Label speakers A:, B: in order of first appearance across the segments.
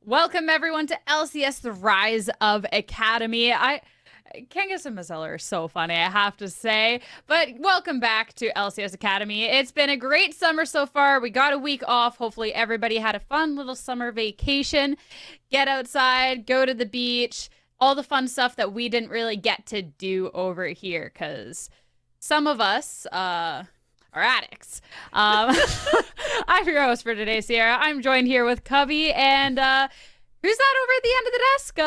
A: Welcome everyone to LCS, the Rise of Academy. Kangas and Mazeller are so funny, I have to say. But welcome back to LCS Academy. It's been a great summer so far. We got a week off. Hopefully everybody had a fun little summer vacation. Get outside, go to the beach, all the fun stuff that we didn't really get to do over here because some of us are addicts. I'm your host for today, Sierra. I'm joined here with Cubby and who's that over at the end of the desk?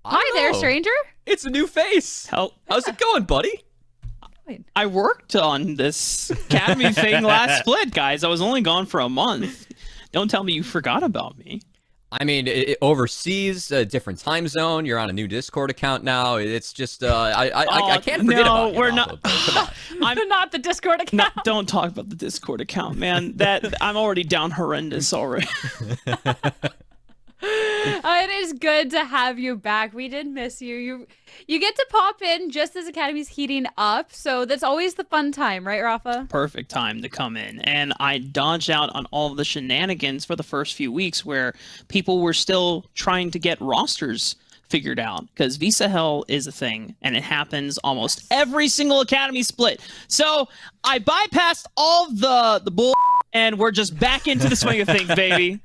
A: Hi there, stranger.
B: It's a new face. How's it going, buddy?
C: I worked on this Academy thing last split, guys. I was only gone for a month. Don't tell me you forgot about me.
B: I mean, overseas, a different time zone. You're on a new Discord account now. It's just, I can't forget about you.
C: We're not.
A: I'm not the Discord account.
C: No, don't talk about the Discord account, man. I'm already down horrendous already.
A: It is good to have you back. We did miss you. You get to pop in just as Academy's heating up, so that's always the fun time, right, Rafa?
C: Perfect time to come in. And I dodged out on all of the shenanigans for the first few weeks where people were still trying to get rosters figured out, because Visa Hell is a thing, and it happens almost every single Academy split. So I bypassed all the bull, and we're just back into the swing of things, baby.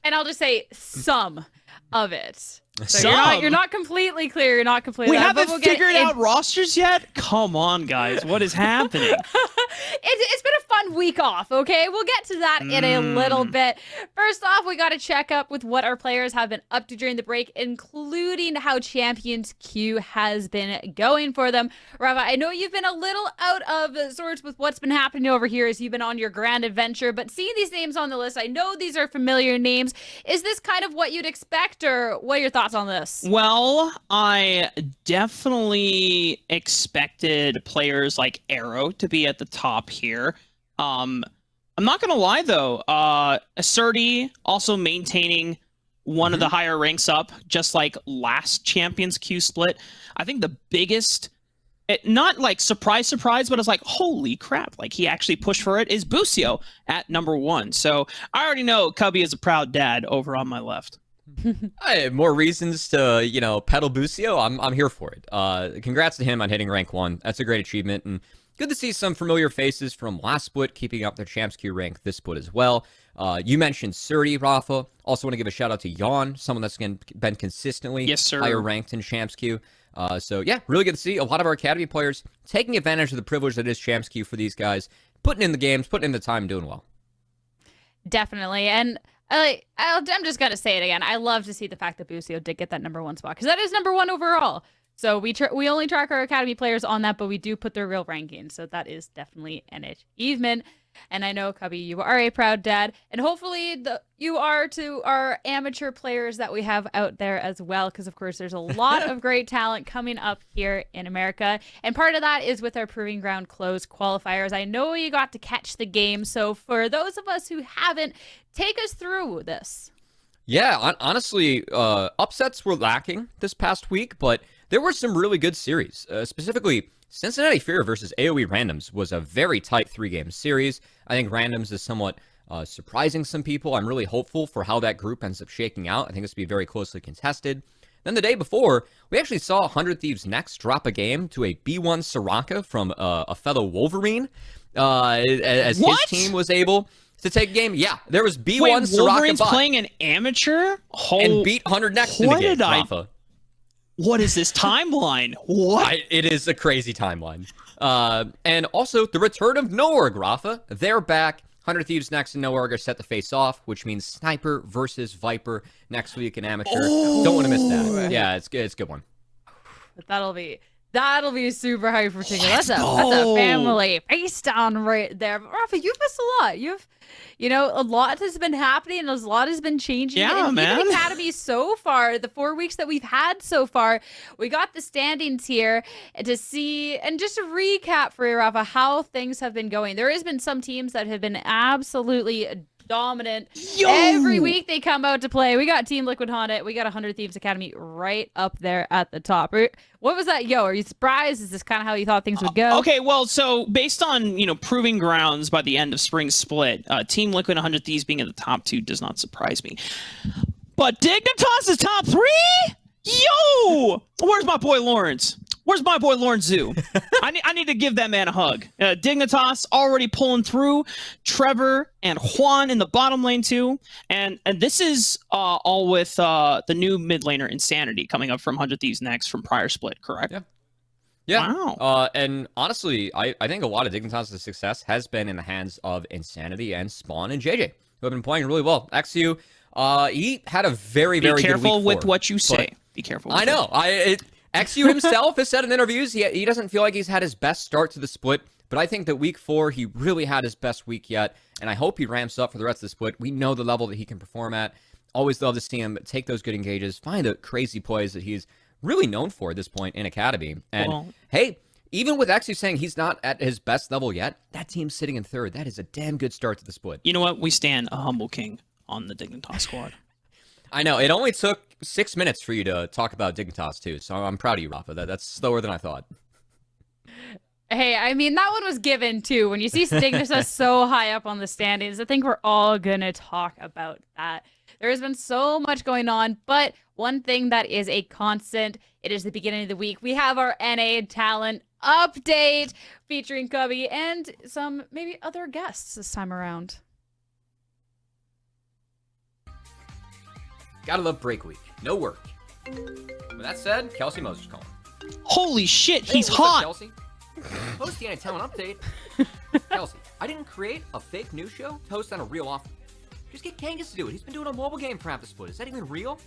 A: And I'll just say some of it. So
C: Some?
A: you're not completely clear. You're not completely.
C: We haven't figured out rosters yet? Come on, guys. What is happening?
A: It's been a fun week off, okay? We'll get to that in a little bit. First off, we got to check up with what our players have been up to during the break, including how Champions Queue has been going for them. Rafa, I know you've been a little out of sorts with what's been happening over here as you've been on your grand adventure, but seeing these names on the list, I know these are familiar names. Is this kind of what you'd expect, or what are your thoughts on this?
C: Well, I definitely expected players like Arrow to be at the top here. I'm not gonna lie though, Asserti also maintaining one of the higher ranks up, just like last Champions Queue split. I think the biggest, not like surprise, but it's like, holy crap, like he actually pushed for it, is Busio at #1. So I already know Cubby is a proud dad over on my left.
B: I have more reasons to, pedal Busio. I'm here for it. Congrats to him on hitting rank 1. That's a great achievement, and good to see some familiar faces from last split keeping up their Champs Queue rank this split as well. You mentioned Surdy, Rafa. Also want to give a shout out to Yawn, someone that's been consistently higher ranked in Champs Queue. So yeah, really good to see a lot of our Academy players taking advantage of the privilege that is Champs Queue for these guys, putting in the games, putting in the time, doing well.
A: Definitely, and I'm just gonna say it again. I love to see the fact that Busio did get that #1 spot, because that is #1 overall. So we only track our Academy players on that, but we do put their real rankings. So that is definitely an achievement. And I know, Cubby, you are a proud dad, and hopefully you are to our amateur players that we have out there as well, because of course there's a lot of great talent coming up here in America, and part of that is with our Proving Ground closed qualifiers. I know you got to catch the game, so for those of us who haven't, take us through this.
B: Yeah, honestly, upsets were lacking this past week, but there were some really good series. Specifically, Cincinnati Fear versus AoE Randoms was a very tight 3-game series. I think Randoms is somewhat surprising some people. I'm really hopeful for how that group ends up shaking out. I think this will be very closely contested. Then the day before, we actually saw 100 Thieves Next drop a game to a B1 Soraka from a fellow Wolverine, as his team was able to take a game. Yeah, there was B1
C: Wait,
B: Soraka
C: Wolverine's
B: bot
C: playing an amateur?
B: and beat 100 Next in the game, Rafa.
C: What is this timeline? What?
B: It is a crazy timeline. And also, the return of Noorg, Rafa. They're back. 100 Thieves Next and Noorg are set to face off, which means Sniper versus Viper next week in Amateur. Don't want to miss that. Yeah, it's good. It's a good one.
A: That'll be super hype for Tinker. That's a family face down right there. But Rafa, you've missed a lot. A lot has been happening and a lot has been changing.
C: Yeah, man.
A: Even Academy so far, the 4 weeks that we've had so far, we got the standings here to see, and just to recap for you, Rafa, how things have been going. There has been some teams that have been absolutely dominant. Every week they come out to play. We got Team Liquid Honda. We got 100 Thieves Academy right up there at the top. What was that, Yo? Are you surprised? Is this kind of how you thought things would go?
C: Okay, well, so based on, proving grounds by the end of spring split, Team Liquid and 100 Thieves being in the top 2 does not surprise me. But Dignitas is top 3? Yo! Where's my boy Lawrence? Where's my boy Lawrence Zoo? I need to give that man a hug. Dignitas already pulling through. Trevor and Juan in the bottom lane too. And this is all with the new mid laner Insanity coming up from 100 Thieves next from prior split, correct?
B: Yeah. Yeah.
C: Wow.
B: And honestly, I think a lot of Dignitas' success has been in the hands of Insanity and Spawn and JJ, who have been playing really well. XU, he had a very, very good week.
C: Be careful with
B: 4,
C: what you say. Be careful.
B: I know. XU himself has said in interviews he doesn't feel like he's had his best start to the split, but I think that week 4 he really had his best week yet, and I hope he ramps up for the rest of the split. We know the level that he can perform at. Always love to see him take those good engages, find the crazy plays that he's really known for at this point in Academy. And hey, even with XU saying he's not at his best level yet, that team's sitting in 3rd. That is a damn good start to the split.
C: You know what? We stand a humble king on the Dignitas squad.
B: I know. It only took 6 minutes for you to talk about Dignitas, too, so I'm proud of you, Rafa. That's slower than I thought.
A: Hey, I mean, that one was given, too. When you see Dignitas so high up on the standings, I think we're all going to talk about that. There has been so much going on, but one thing that is a constant, it is the beginning of the week. We have our NA talent update featuring Cubby and some maybe other guests this time around.
B: Gotta love break week. No work. With that said, Kelsey Moses calling.
C: Holy shit, he's
B: what's
C: hot!
B: Up, Kelsey? Host the talent update. Kelsey, I didn't create a fake news show to host on a real offer. Just get Kangas to do it. He's been doing a mobile game for half the split. Is that even real?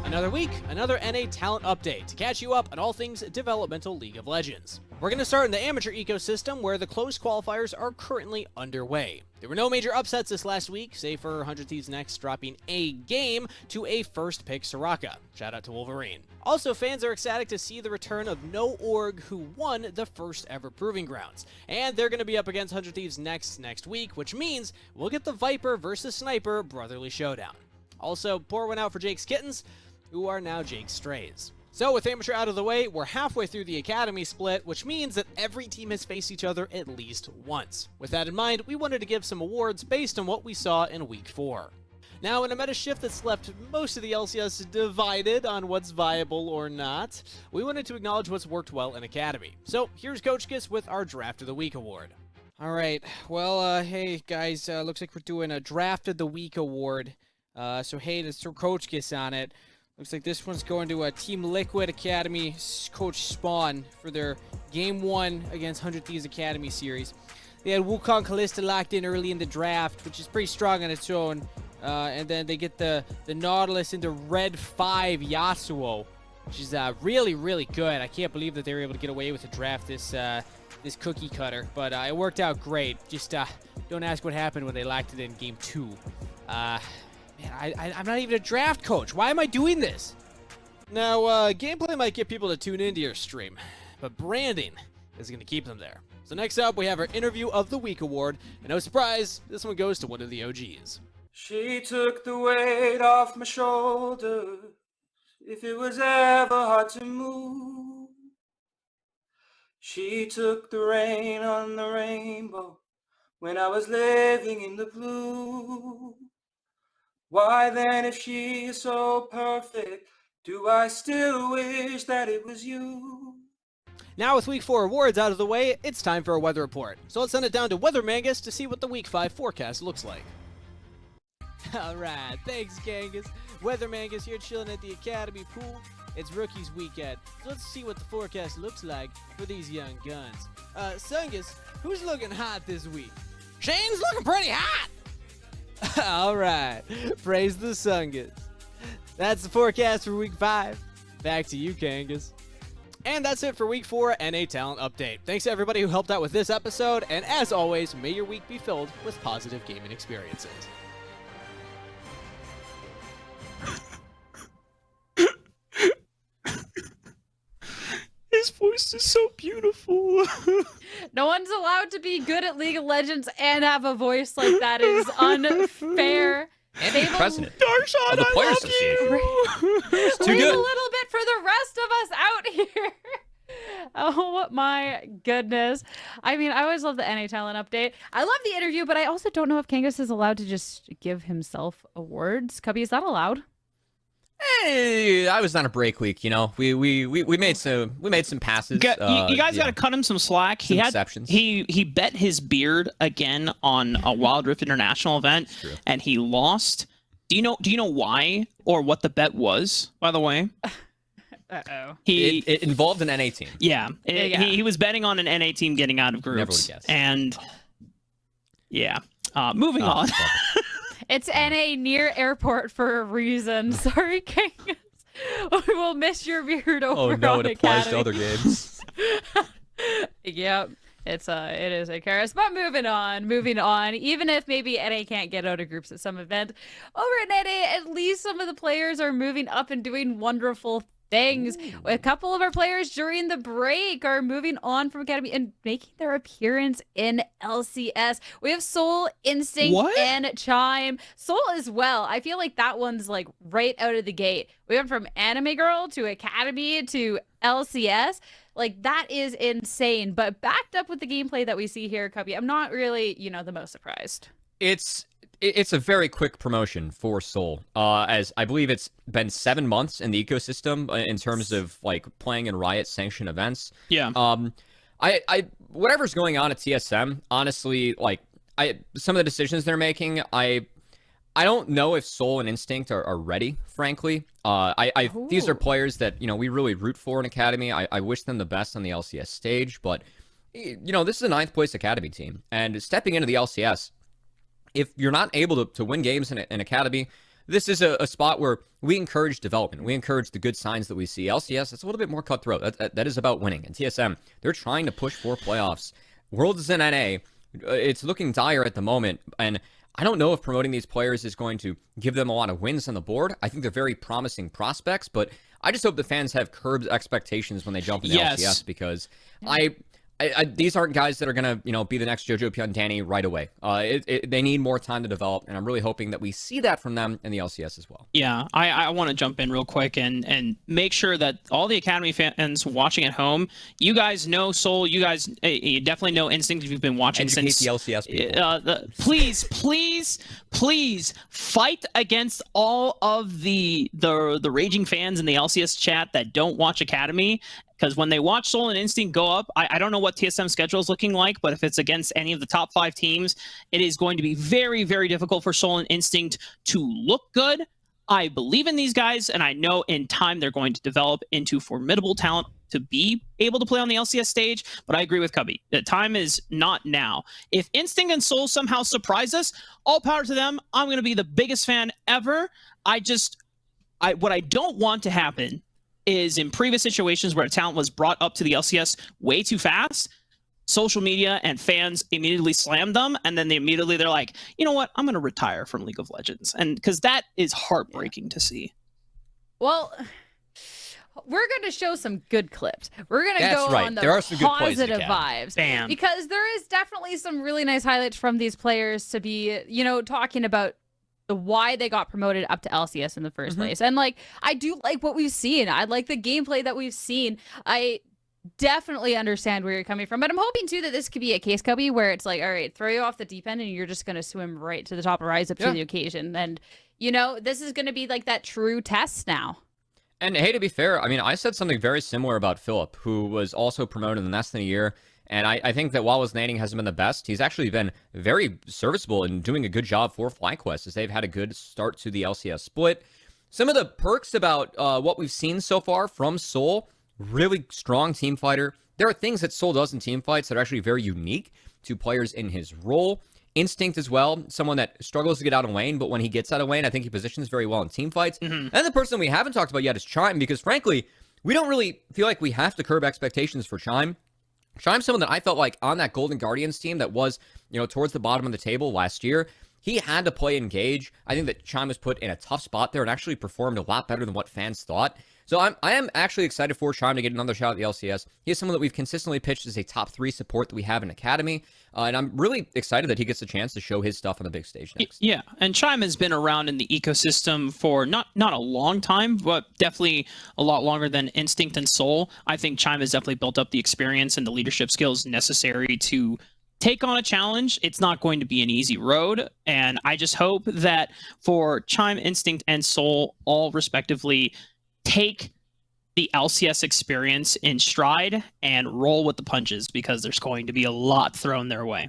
D: Another week, another NA talent update to catch you up on all things developmental League of Legends. We're going to start in the amateur ecosystem where the closed qualifiers are currently underway. There were no major upsets this last week, save for 100 Thieves Next dropping a game to a first pick Soraka. Shout out to Wolverine. Also, fans are ecstatic to see the return of No Org, who won the first ever Proving Grounds. And they're going to be up against 100 Thieves next week, which means we'll get the Viper versus Sniper Brotherly Showdown. Also, pour one out for Jake's Kittens, who are now Jake's Strays. So with Amateur out of the way, we're halfway through the Academy split, which means that every team has faced each other at least once. With that in mind, we wanted to give some awards based on what we saw in Week 4. Now, in a meta shift that's left most of the LCS divided on what's viable or not, we wanted to acknowledge what's worked well in Academy. So here's Coach Kiss with our Draft of the Week award.
E: All right, well, hey guys, looks like we're doing a Draft of the Week award. So hey, let's throw Coach Kiss on it. Looks like this one's going to Team Liquid Academy Coach Spawn for their Game 1 against 100 Thieves Academy series. They had Wukong Kalista locked in early in the draft, which is pretty strong on its own. And then they get the Nautilus into Red 5 Yasuo, which is really, really good. I can't believe that they were able to get away with the draft this cookie cutter. But it worked out great. Just don't ask what happened when they locked it in Game 2. Man, I'm not even a draft coach. Why am I doing this?
D: Now, gameplay might get people to tune into your stream, but branding is going to keep them there. So next up, we have our Interview of the Week award, and no surprise, this one goes to one of the OGs.
F: She took the weight off my shoulders, if it was ever hard to move. She took the rain on the rainbow, when I was living in the blue. Why then, if she is so perfect, do I still wish that it was you?
D: Now with Week 4 awards out of the way, it's time for a weather report. So let's send it down to Weather Mangus to see what the Week 5 forecast looks like.
E: Alright, thanks Kangas. Weather Mangus here chilling at the Academy pool. It's Rookies Weekend, so let's see what the forecast looks like for these young guns. Sungus, who's looking hot this week?
D: Shane's looking pretty hot!
E: Alright, praise the Sungus. That's the forecast for Week 5. Back to you, Kangas.
D: And that's it for Week 4 NA Talent Update. Thanks to everybody who helped out with this episode, and as always, may your week be filled with positive gaming experiences.
C: His voice is so beautiful.
A: No one's allowed to be good at League of Legends and have a voice like that. It is unfair.
B: And the president
C: Darshan,
B: of the
C: I
B: Players
C: love you.
B: Association. It's too
A: Leave
B: good.
A: a little bit for the rest of us out here. Oh my goodness. I mean, I always love the NA talent update. I love the interview, but I also don't know if Kangas is allowed to just give himself awards. Cubby, is that allowed?
B: Hey, I was on a break week, you know. We made some passes.
C: You guys got to cut him some slack.
B: Some exceptions.
C: He bet his beard again on a Wild Rift International event, and he lost. Do you know why or what the bet was? By the way.
A: Uh-oh.
B: It involved an NA team.
C: Yeah, he was betting on an NA team getting out of groups.
B: Never would guess.
C: And yeah, moving on.
A: It's NA near airport for a reason. Sorry, Kangas. We will miss your beard over
B: Oh no,
A: on
B: it applies to
A: Academy.
B: other games.
A: Yep. It is a Karis. But moving on. Even if maybe NA can't get out of groups at some event, over at NA, at least some of the players are moving up and doing wonderful things. A couple of our players during the break are moving on from Academy and making their appearance in LCS. We have Soul, Instinct, and Chime. Soul as well. I feel like that one's like right out of the gate. We went from Anime Girl to Academy to LCS. Like, that is insane. But backed up with the gameplay that we see here, Cubby, I'm not really, the most surprised.
B: It's a very quick promotion for Soul, as I believe it's been 7 months in the ecosystem in terms of like playing in Riot sanctioned events.
C: Yeah.
B: I whatever's going on at TSM, honestly, like some of the decisions they're making, I don't know if Soul and Instinct are ready, frankly. These are players that we really root for in Academy. I wish them the best on the LCS stage, but this is a 9th place Academy team, and stepping into the LCS. If you're not able to win games in Academy, this is a spot where we encourage development. We encourage the good signs that we see. LCS, it's a little bit more cutthroat. That is about winning. And TSM, they're trying to push for playoffs. Worlds is in NA. It's looking dire at the moment. And I don't know if promoting these players is going to give them a lot of wins on the board. I think they're very promising prospects, but I just hope the fans have curbed expectations when they jump into LCS, because these aren't guys that are going to, be the next Jojo Pyondani right away. They need more time to develop, and I'm really hoping that we see that from them in the LCS as well.
C: Yeah, I want to jump in real quick and make sure that all the Academy fans watching at home, you guys know Soul, you guys you definitely know Instinct if you've been watching
B: Educate
C: since
B: the LCS people.
C: Please fight against all of the raging fans in the LCS chat that don't watch Academy. Because when they watch Soul and Instinct go up, I don't know what TSM schedule is looking like, but if it's against any of the top 5 teams, it is going to be very, very difficult for Soul and Instinct to look good. I believe in these guys, and I know in time they're going to develop into formidable talent to be able to play on the LCS stage, but I agree with Cubby. The time is not now. If Instinct and Soul somehow surprise us, all power to them. I'm going to be the biggest fan ever. What I don't want to happen is in previous situations where a talent was brought up to the LCS way too fast, social media and fans immediately slammed them, and then they're like, you know what, I'm going to retire from League of Legends. And because that is heartbreaking to see.
A: Well, we're going to show some good clips. We're going to go on the
B: there are some good plays in
A: positive
B: Academy.
A: vibes.
C: Bam.
A: Because there is definitely some really nice highlights from these players to be, talking about why they got promoted up to LCS in the first place. And I do like what we've seen. I like the gameplay that we've seen. I definitely understand where you're coming from, but I'm hoping too that this could be a case, Cubby, where it's like, all right, throw you off the deep end and you're just going to swim right to the top and rise up to the occasion. And this is going to be like that true test now.
B: And hey, to be fair, I mean, I said something very similar about Philip, who was also promoted in less than a year. And I think that while his landing hasn't been the best, he's actually been very serviceable and doing a good job for FlyQuest, as they've had a good start to the LCS split. Some of the perks about what we've seen so far from Soul, really strong team fighter. There are things that Soul does in team fights that are actually very unique to players in his role. Instinct as well, someone that struggles to get out of lane, but when he gets out of lane, I think he positions very well in team fights. And the person we haven't talked about yet is Chime, because frankly, we don't really feel like we have to curb expectations for Chime. Chime's someone that I felt like on that Golden Guardians team that was, towards the bottom of the table last year. he had to play engage. I think that Chime was put in a tough spot there and actually performed a lot better than what fans thought. So I am actually excited for Chime to get another shot at the LCS. He is someone that we've consistently pitched as a top 3 support that we have in Academy. And I'm really excited that he gets a chance to show his stuff on the big stage next.
C: Yeah, and Chime has been around in the ecosystem for not a long time, but definitely a lot longer than Instinct and Soul. I think Chime has definitely built up the experience and the leadership skills necessary to take on a challenge. It's not going to be an easy road, and I just hope that for Chime, Instinct, and Soul, all respectively, take the LCS experience in stride and roll with the punches, because there's going to be a lot thrown their way.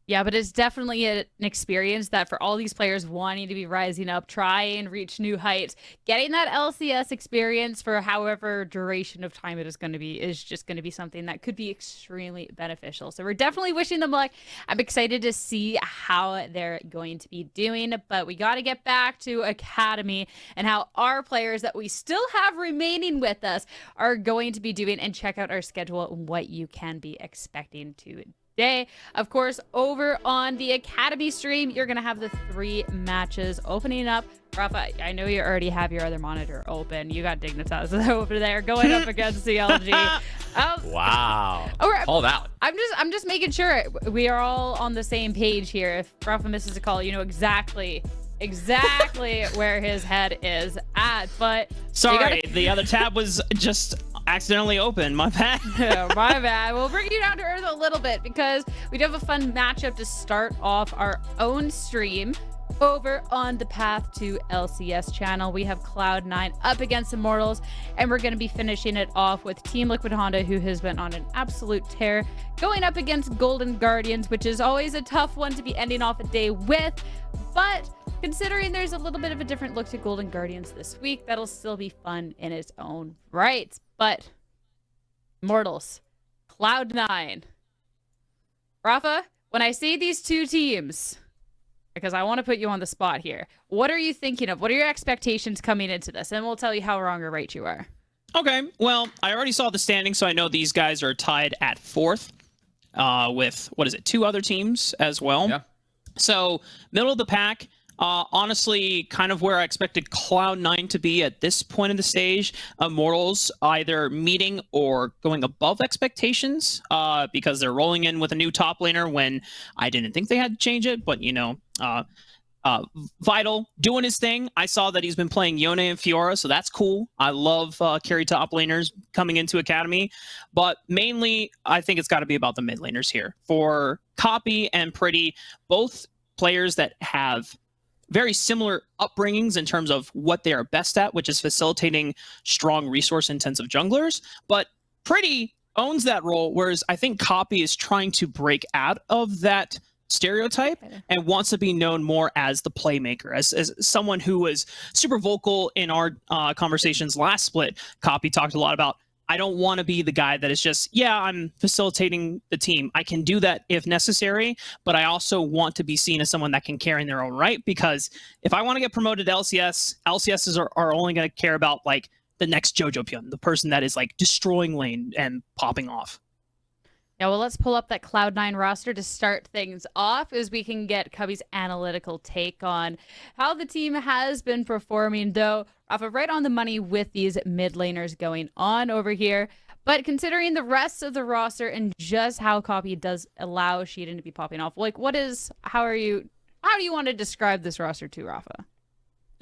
A: Yeah, but it's definitely an experience that for all these players wanting to be rising up, try and reach new heights, getting that LCS experience for however duration of time it is going to be is just going to be something that could be extremely beneficial. So we're definitely wishing them luck. I'm excited to see how they're going to be doing, but we got to get back to Academy and how our players that we still have remaining with us are going to be doing, and check out our schedule and what you can be expecting to day. Of course, over on the Academy stream, you're going to have the 3 matches opening up. Rafa, I know you already have your other monitor open. You got Dignitas over there going up against CLG.
B: Wow. Called out.
A: I'm just making sure we are all on the same page here. If Rafa misses a call, you know exactly where his head is at. But
C: sorry, the other tab was just accidentally open. My bad.
A: My bad. We'll bring you down to earth a little bit because we do have a fun matchup to start off our own stream over on the Path to LCS channel. We have Cloud9 up against Immortals, and we're going to be finishing it off with Team Liquid Honda, who has been on an absolute tear, going up against Golden Guardians, which is always a tough one to be ending off a day with. But considering there's a little bit of a different look to Golden Guardians this week, that'll still be fun in its own right. But Immortals, Cloud9. Rafa, when I see these two teams, because I want to put you on the spot here, what are you thinking of? What are your expectations coming into this? And we'll tell you how wrong or right you are.
C: Okay, well, I already saw the standing, so I know these guys are tied at 4th with, 2 other teams as well.
B: Yeah.
C: So, middle of the pack. Honestly, kind of where I expected Cloud9 to be at this point in the stage. Immortals either meeting or going above expectations because they're rolling in with a new top laner when I didn't think they had to change it. But, you know, Vital doing his thing. I saw that he's been playing Yone and Fiora, so that's cool. I love carry top laners coming into Academy. But mainly, I think it's got to be about the mid laners here. For Copy and Pretty, both players that have very similar upbringings in terms of what they are best at, which is facilitating strong resource-intensive junglers. But Pretty owns that role, whereas I think Copy is trying to break out of that stereotype and wants to be known more as the playmaker, as someone who was super vocal in our conversations last split. Copy talked a lot about, I don't want to be the guy that is just, yeah, I'm facilitating the team. I can do that if necessary, but I also want to be seen as someone that can carry in their own right, because if I want to get promoted to LCS, LCSs are only going to care about like the next Jojo Pyun, the person that is like destroying lane and popping off.
A: Yeah, well, let's pull up that Cloud9 roster to start things off as we can get Cubby's analytical take on how the team has been performing, though Rafa right on the money with these mid laners going on over here. But considering the rest of the roster and just how Copy does allow Sheedan to be popping off, like how do you want to describe this roster to Rafa?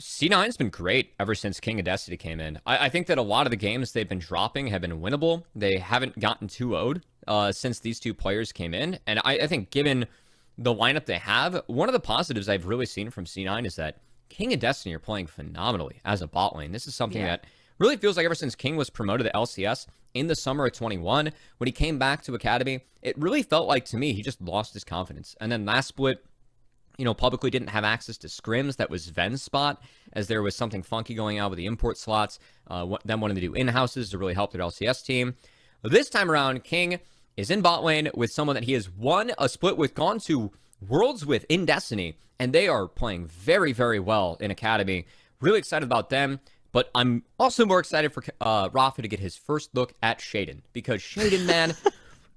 B: C9's been great ever since King of Destiny came in. I think that a lot of the games they've been dropping have been winnable. They haven't gotten 2-0'd since these two players came in. And I think given the lineup they have, one of the positives I've really seen from C9 is that King of Destiny are playing phenomenally as a bot lane. This is something that really feels like ever since King was promoted to LCS in the summer of 21, when he came back to Academy, it really felt like to me he just lost his confidence. And then last split, you know, publicly didn't have access to scrims. That was Ven's spot, as there was something funky going on with the import slots. Them wanting to do in-houses to really help their LCS team. This time around, King is in bot lane with someone that he has won a split with, gone to Worlds with in Destiny, and they are playing very, very well in Academy. Really excited about them, but I'm also more excited for Rafa to get his first look at Shaden, because Shaden, man,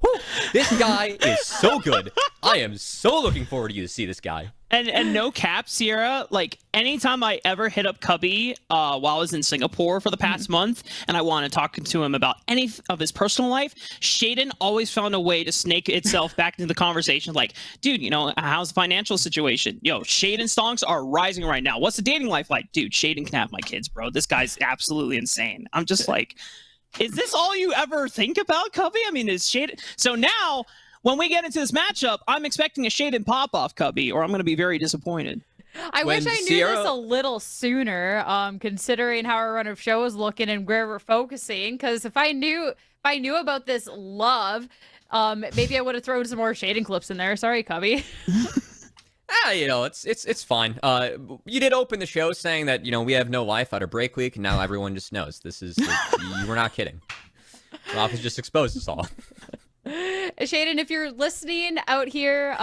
B: whew, this guy is so good. I am so looking forward to you to see this guy.
C: And no cap, Sierra, like anytime I ever hit up Cubby while I was in Singapore for the past month and I want to talk to him about any of his personal life, Shaden always found a way to snake itself back into the conversation. Like, dude, you know, how's the financial situation? Yo, Shaden stonks are rising right now. What's the dating life like? Dude, Shaden can have my kids, bro. This guy's absolutely insane. I'm just like, is this all you ever think about, Cubby? I mean, is Shaden... So now... when we get into this matchup, I'm expecting a Shaden pop-off, Cubby, or I'm going to be very disappointed.
A: I wish I knew this a little sooner, considering how our run of show is looking and where we're focusing. Because if I knew about this love, maybe I would have thrown some more Shaden clips in there. Sorry, Cubby.
B: You know, it's fine. You did open the show saying that, you know, we have no life out of break week, and now everyone just knows this is. You were not kidding. Rob has just exposed us all.
A: Shaden, if you're listening out here,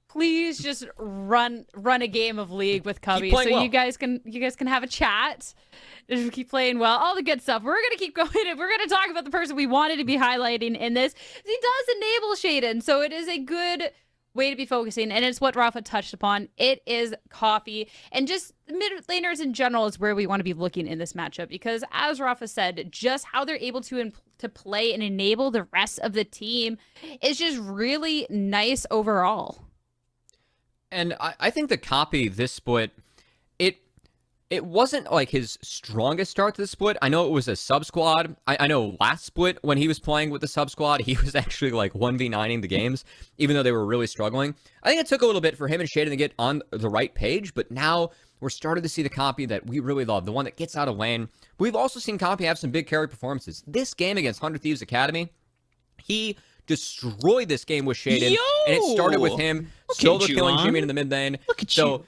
A: please just run a game of League with Cubby so well. you guys can have a chat. Just keep playing well, all the good stuff. We're gonna keep going and we're gonna talk about the person we wanted to be highlighting in this. He does enable Shaden, so it is a good way to be focusing, and it's what Rafa touched upon. It is copy, and just the mid laners in general is where we want to be looking in this matchup, because as Rafa said, just how they're able to play and enable the rest of the team is just really nice overall.
B: And I think the copy this split, it wasn't like his strongest start to the split. I know it was a sub squad. I know last split when he was playing with the sub squad, he was actually like 1v9ing the games, even though they were really struggling. I think it took a little bit for him and Shaden to get on the right page, but now we're starting to see the copy that we really love, the one that gets out of lane. We've also seen copy have some big carry performances. This game against 100 Thieves Academy, he destroyed this game with Shaden, and it started with him solo killing Jimmy in the mid lane.
C: Look at you.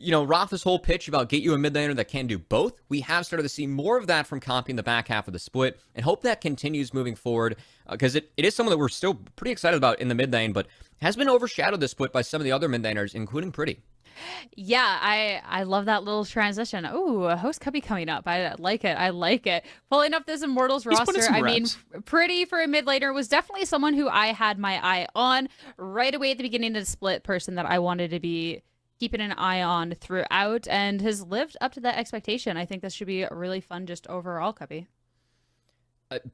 B: You know, Rafa's whole pitch about get you a mid laner that can do both, we have started to see more of that from Compy in the back half of the split, and hope that continues moving forward, because it is someone that we're still pretty excited about in the mid lane, but has been overshadowed this split by some of the other mid laners, including Pretty.
A: Yeah, I love that little transition. Oh, host Cubby coming up. I like it. I like it. Pulling up this Immortals roster. I mean, Pretty for a mid laner was definitely someone who I had my eye on right away at the beginning of the split, person that I wanted to be keeping an eye on throughout, and has lived up to that expectation. I think this should be really fun just overall, Cubby.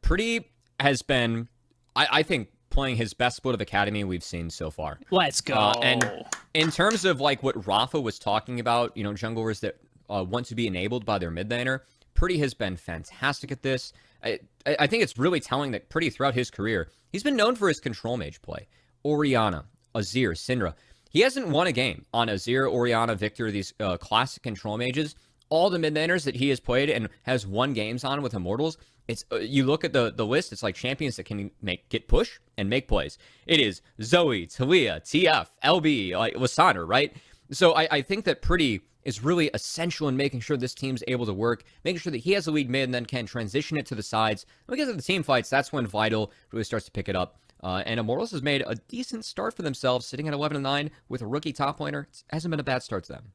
B: Pretty has been, I think, playing his best split of Academy we've seen so far.
C: Let's go.
B: And in terms of like what Rafa was talking about, you know, junglers that want to be enabled by their mid laner, Pretty has been fantastic at this. I think it's really telling that Pretty throughout his career, he's been known for his control mage play. Orianna, Azir, Syndra. He hasn't won a game on Azir, Orianna, Victor, these classic control mages. All the mid laners that he has played and has won games on with Immortals, it's you look at the list, it's like champions that can get push and make plays. It is Zoe, Talia, TF, LB, like Lysandra, right? So I think that Pretty is really essential in making sure this team's able to work, making sure that he has a lead mid and then can transition it to the sides. Because of the team fights, that's when Vital really starts to pick it up. And Immortals has made a decent start for themselves, sitting at 11-9 with a rookie top laner. It hasn't been a bad start to them.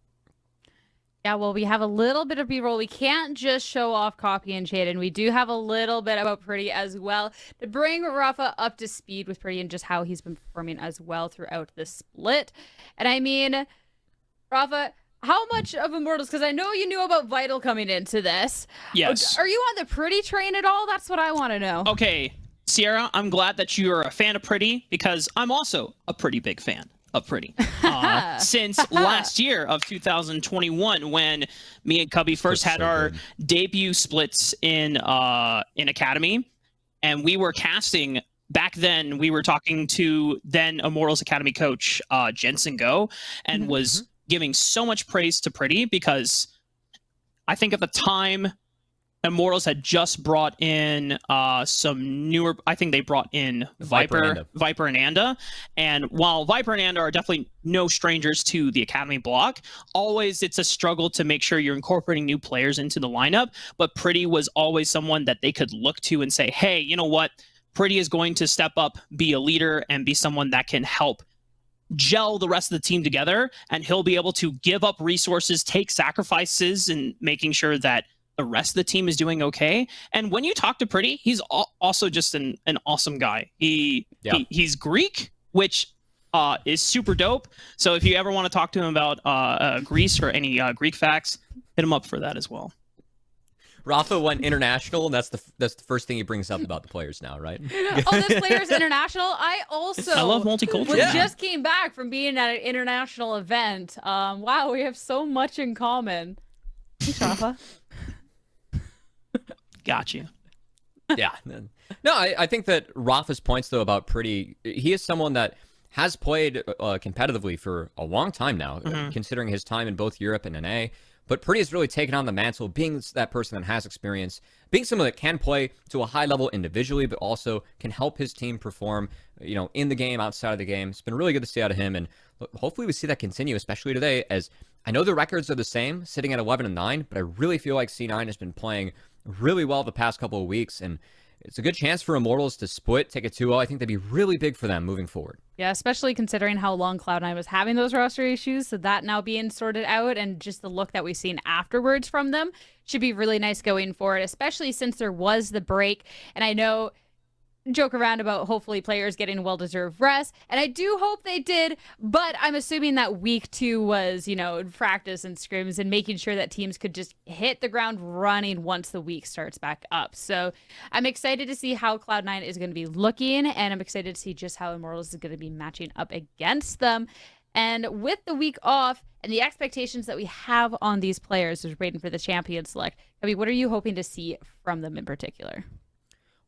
A: Yeah, well, we have a little bit of B-roll. We can't just show off Copy and Shaden. We do have a little bit about Pretty as well to bring Rafa up to speed with Pretty and just how he's been performing as well throughout the split. And I mean, Rafa, how much of Immortals, because I know you knew about Vital coming into this.
C: Yes.
A: Are you on the Pretty train at all? That's what I want to know.
C: Okay. Sierra, I'm glad that you're a fan of Pretty, because I'm also a pretty big fan of Pretty. Since last year of 2021, when me and Cubby first had our debut splits in Academy, and we were casting. Back then, we were talking to then Immortals Academy coach Jensen Go, and was giving so much praise to Pretty, because I think at the time Immortals had just brought in some newer. I think they brought in Viper and Anda. And while Viper and Anda are definitely no strangers to the Academy block, always it's a struggle to make sure you're incorporating new players into the lineup. But Pretty was always someone that they could look to and say, hey, you know what? Pretty is going to step up, be a leader, and be someone that can help gel the rest of the team together. And he'll be able to give up resources, take sacrifices, and making sure that the rest of the team is doing okay. And when you talk to Pretty, he's also just an awesome guy. He's Greek, which is super dope. So if you ever want to talk to him about Greece or any Greek facts, hit him up for that as well.
B: Rafa went international, and that's the first thing he brings up about the players now, right?
A: Oh, this player's international. I
C: love multicultural.
A: just came back from being at an international event. Wow, we have so much in common. Thanks, Rafa.
C: Got you.
B: Yeah. No, I think that Rafa's points, though, about he is someone that has played competitively for a long time now, considering his time in both Europe and NA. But Pretty has really taken on the mantle, being that person that has experience, being someone that can play to a high level individually, but also can help his team perform, in the game, outside of the game. It's been really good to see out of him, and hopefully we see that continue, especially today, as I know the records are the same, sitting at 11-9, but I really feel like C9 has been playing really well the past couple of weeks, and it's a good chance for Immortals to split, take a 2-0. I think that'd be really big for them moving forward.
A: Yeah, especially considering how long Cloud9 was having those roster issues, so that now being sorted out and just the look that we've seen afterwards from them should be really nice going forward, especially since there was the break. And I know joke around about hopefully players getting well-deserved rest, and I do hope they did, but I'm assuming that week 2 was, practice and scrims and making sure that teams could just hit the ground running once the week starts back up. So I'm excited to see how Cloud9 is going to be looking, and I'm excited to see just how Immortals is going to be matching up against them. And with the week off and the expectations that we have on these players as we're waiting for the champion select, what are you hoping to see from them in particular?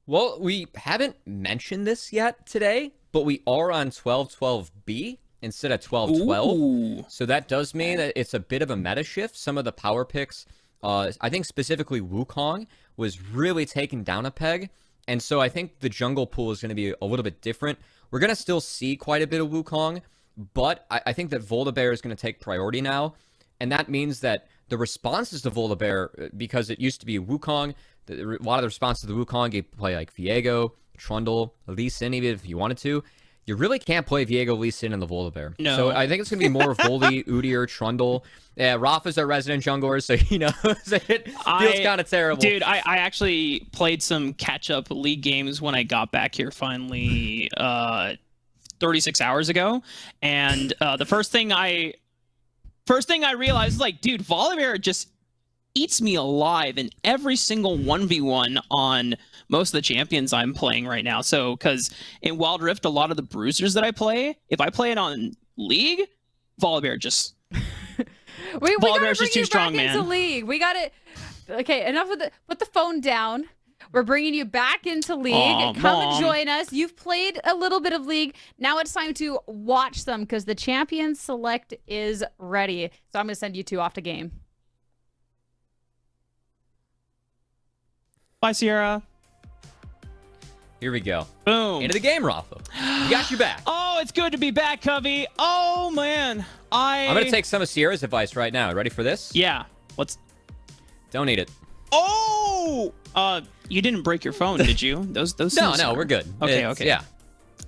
B: Well, we haven't mentioned this yet today, but we are on 12-12B instead of 12-12. So that does mean that it's a bit of a meta shift. Some of the power picks, I think specifically Wukong, was really taken down a peg. And so I think the jungle pool is going to be a little bit different. We're going to still see quite a bit of Wukong, but I think that Volibear is going to take priority now. And that means that the responses to Volibear, because it used to be Wukong, a lot of the responses to the Wukong, you play like Viego, Trundle, Lee Sin, even if you wanted to. You really can't play Viego, Lee Sin, and the Volibear.
C: No.
B: So I think it's going to be more Voli, Udyr, Trundle. Yeah, Rafa's our resident jungler, so it feels kind of terrible.
C: Dude, I actually played some catch-up League games when I got back here finally 36 hours ago, and the first thing I realized is like, dude, Volibear just eats me alive in every single 1v1 on most of the champions I'm playing right now. So, because in Wild Rift, a lot of the bruisers that I play, if I play it on League, Volibear just...
A: we gotta bring
C: just too
A: you
C: strong,
A: back into
C: man.
A: League. We got it. Okay, enough with the... Put the phone down. We're bringing you back into League.
C: Aw,
A: Come
C: Mom.
A: and join us. You've played a little bit of League. Now it's time to watch them because the champion select is ready. So I'm going to send you two off to game.
C: Bye, Sierra.
B: Here we go.
C: Boom.
B: Into the game, Rafa. We got you back.
C: Oh, it's good to be back, Covey. Oh, man.
B: I'm going to take some of Sierra's advice right now. Ready for this?
C: Yeah.
B: Don't eat it.
C: Oh! You didn't break your phone, did you? Those
B: No,
C: things are...
B: we're good.
C: Okay,
B: It's-
C: okay.
B: Yeah.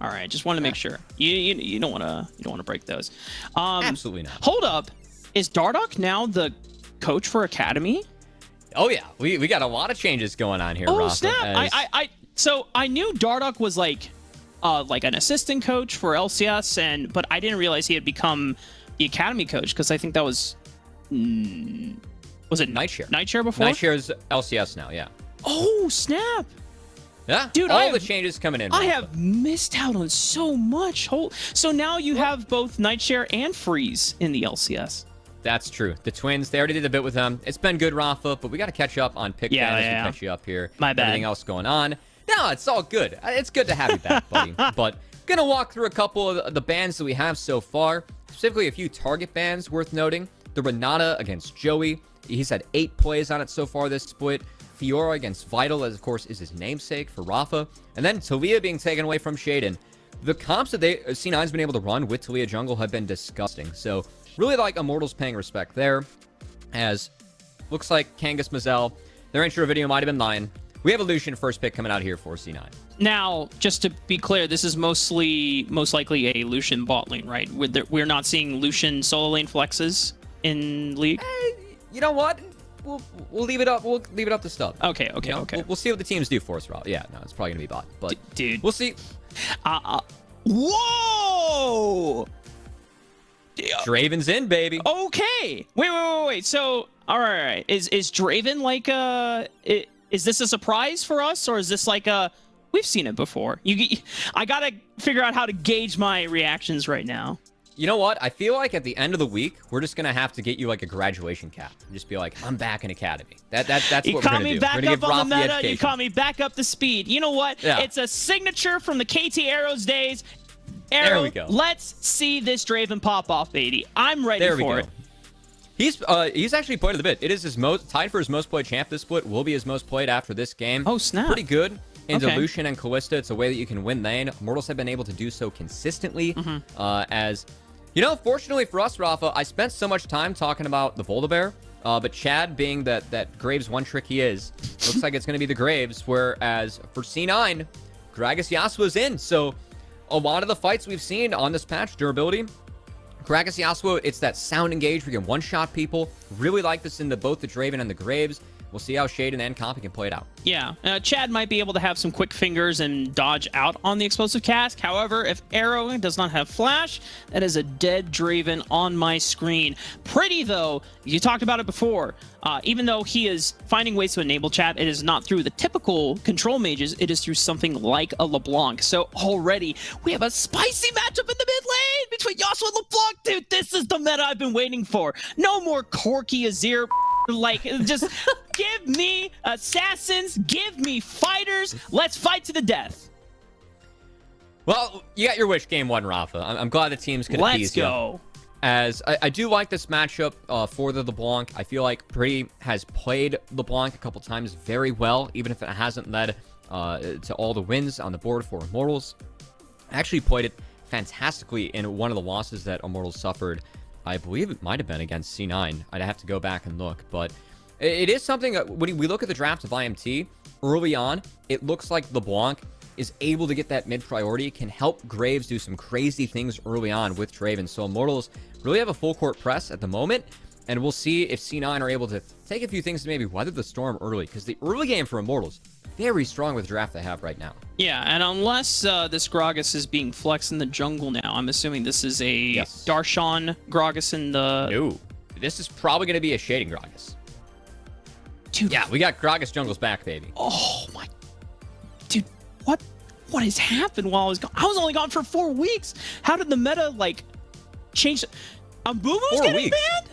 C: All right, just want to make sure. You don't want to break those.
B: Absolutely not.
C: Hold up. Is Dardoch now the coach for Academy?
B: Oh, yeah. We got a lot of changes going on here,
C: Oh,
B: Rafa.
C: snap. So I knew Dardoch was like an assistant coach for LCS, but I didn't realize he had become the Academy coach because I think that was it
B: Nightshare.
C: Nightshare before?
B: Nightshare's LCS now, yeah.
C: Oh, snap.
B: Yeah,
C: Dude,
B: all the changes coming in.
C: I
B: Rafa.
C: have missed out on so much. So now you have both Nightshare and Freeze in the LCS.
B: That's true. The Twins, they already did a bit with them. It's been good, Rafa, but we got to catch up on pick
C: Yeah,
B: bans
C: yeah.
B: and catch you up here.
C: My bad.
B: Everything else going on. No, it's all good. It's good to have you back, buddy. But gonna walk through a couple of the bans that we have so far. Specifically, a few target bans worth noting. The Renata against Joey. He's had 8 plays on it so far this split. Fiora against Vital, as of course is his namesake for Rafa. And then Talia being taken away from Shaden. The comps that C9's been able to run with Talia jungle have been disgusting. So really like Immortals paying respect there. As looks like Kangas Mazel, their intro video might have been lying. We have a Lucian first pick coming out here for C9.
C: Now, just to be clear, this is most likely a Lucian bot lane, right? We're not seeing Lucian solo lane flexes in League.
B: You know what? We'll leave it up. We'll leave it up to Stub.
C: Okay.
B: You know, We'll see what the teams do for us, Rob. Yeah, no, it's probably gonna be bot, but
C: Dude,
B: we'll see.
C: Whoa!
B: Draven's in, baby.
C: Okay. Wait. So, all right. Is Draven like is this a surprise for us, or is this like we've seen it before? I gotta figure out how to gauge my reactions right now.
B: You know what? I feel like at the end of the week, we're just gonna have to get you like a graduation cap. And just be like, I'm back in Academy. That's what we're gonna do.
C: You caught me back up on the meta. You caught me back up to speed. You know what?
B: Yeah.
C: It's a signature from the KT Arrows days. Arrow,
B: There we go.
C: Let's see this Draven pop off, baby. I'm ready for it.
B: He's actually played it a bit. It is his tied for his most played champ this split. Will be his most played after this game.
C: Oh, snap.
B: Pretty good. Into
C: Okay.
B: Lucian and Kalista, it's a way that you can win lane. Immortals have been able to do so consistently. As you know, fortunately for us, Rafa, I spent so much time talking about the Volibear, but Chad, being that Graves one trick he is, looks like it's going to be the Graves. Whereas for C9, Gragas Yasuo's in. So a lot of the fights we've seen on this patch, durability, Gragas Yasuo, it's that sound engage. We can one-shot people. Really like this into both the Draven and the Graves. We'll see how Shade and Comp can play it out.
C: Yeah, Chad might be able to have some quick fingers and dodge out on the explosive cast. However, if Arrow does not have flash, that is a dead Draven on my screen. Pretty, though, you talked about it before. Even though he is finding ways to enable chat, it is not through the typical control mages. It is through something like a LeBlanc. So already, we have a spicy matchup in the mid lane between Yasuo and LeBlanc. Dude, this is the meta I've been waiting for. No more Corky Azir. Like, just give me assassins, give me fighters. Let's fight to the death.
B: Well, you got your wish game one, Rafa. I'm glad the teams could appease you.
C: Let's go.
B: As I do like this matchup for the LeBlanc. I feel like Pretty has played LeBlanc a couple times very well, even if it hasn't led to all the wins on the board for Immortals. I actually played it fantastically in one of the losses that Immortals suffered. I believe it might have been against C9. I'd have to go back and look, but it is something when we look at the draft of IMT early on, it looks like LeBlanc is able to get that mid priority, can help Graves do some crazy things early on with Draven. So Immortals really have a full court press at the moment, and we'll see if C9 are able to take a few things to maybe weather the storm early, because the early game for Immortals, very strong with the draft they have right now.
C: Yeah, and unless this Gragas is being flexed in the jungle now, I'm assuming this is a Darshan Gragas in the...
B: No, this is probably going to be a Shading Gragas.
C: Dude.
B: Yeah, we got Gragas jungles back, baby.
C: Oh my... Dude, what has happened while I was gone? I was only gone for 4 weeks. How did the meta, like, change? Amumu's
B: 4
C: getting
B: weeks.
C: banned?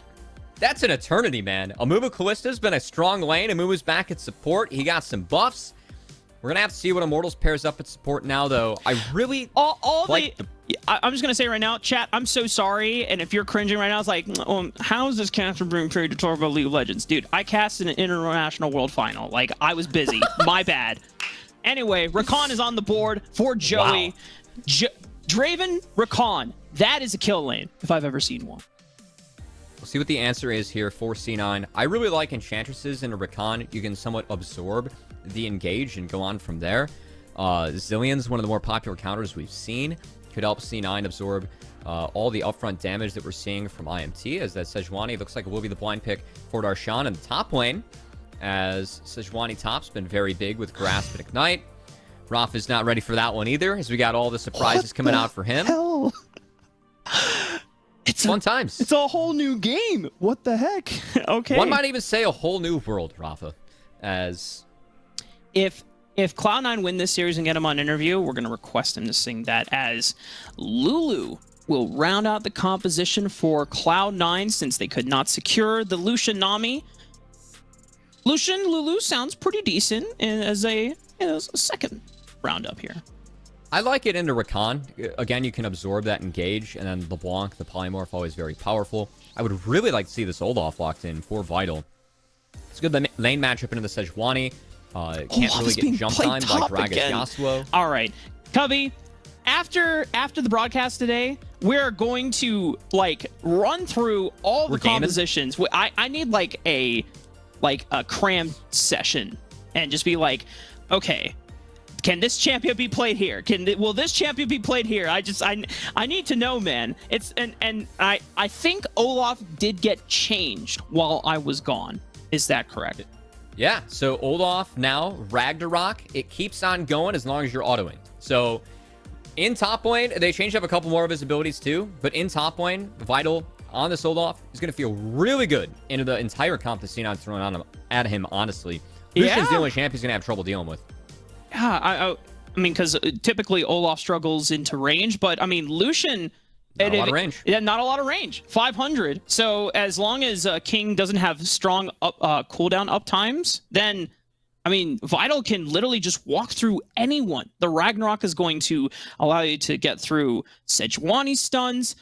B: That's an eternity, man. Amumu Kallista's been a strong lane. Amumu's back at support. He got some buffs. We're going to have to see what Immortals pairs up at support now, though. I really like
C: I'm just going to say right now, chat, I'm so sorry. And if you're cringing right now, it's like, how is this caster being paid to talk about League of Legends? Dude, I cast in an international world final. Like, I was busy. My bad. Anyway, Rakan is on the board for Joey.
B: Wow.
C: Draven, Rakan. That is a kill lane, if I've ever seen one.
B: We'll see what the answer is here for C9. I really like Enchantresses in a Rakan. You can somewhat absorb the engage and go on from there. Zillion's one of the more popular counters we've seen. Could help C9 absorb all the upfront damage that we're seeing from IMT, as that Sejuani looks like it will be the blind pick for Darshan in the top lane, as Sejuani top's been very big with Grasp and Ignite. Roth is not ready for that one either, as we got all the surprises coming out for him.
C: Hell?
B: It's fun times.
C: It's a whole new game. What the heck? Okay.
B: One might even say a whole new world, Rafa. As
C: if Cloud9 win this series and get him on interview, we're going to request him to sing that, as Lulu will round out the composition for Cloud9 since they could not secure the Lucian Nami. Lulu sounds pretty decent as a second roundup here.
B: I like it into Rakan. Again, you can absorb that engage, and then LeBlanc, the polymorph, always very powerful. I would really like to see this Olaf locked in for Vital. It's a good lane matchup into the Sejuani. Can't really get jump time by Gragas Yasuo.
C: All right, Cubby, after the broadcast today, we're going to like run through all the compositions. I need like a cram session and just be like, okay, can this champion be played here? Will this champion be played here? I need to know, man. It's and I think Olaf did get changed while I was gone. Is that correct?
B: Yeah. So Olaf now Ragnarok. It keeps on going as long as you're autoing. So In top lane, they changed up a couple more of his abilities too, but in top lane, Vital on the sold off is going to feel really good into the entire comp that C9's throwing on him, at him, honestly. Lucian's the only champ he's going to have trouble dealing with.
C: Yeah, I mean, because typically Olaf struggles into range, but I mean, Lucian...
B: Not a lot of range.
C: Yeah, not a lot of range. 500. So as long as King doesn't have strong cooldown up times, then... I mean, Vital can literally just walk through anyone. The Ragnarok is going to allow you to get through Sejuani stuns,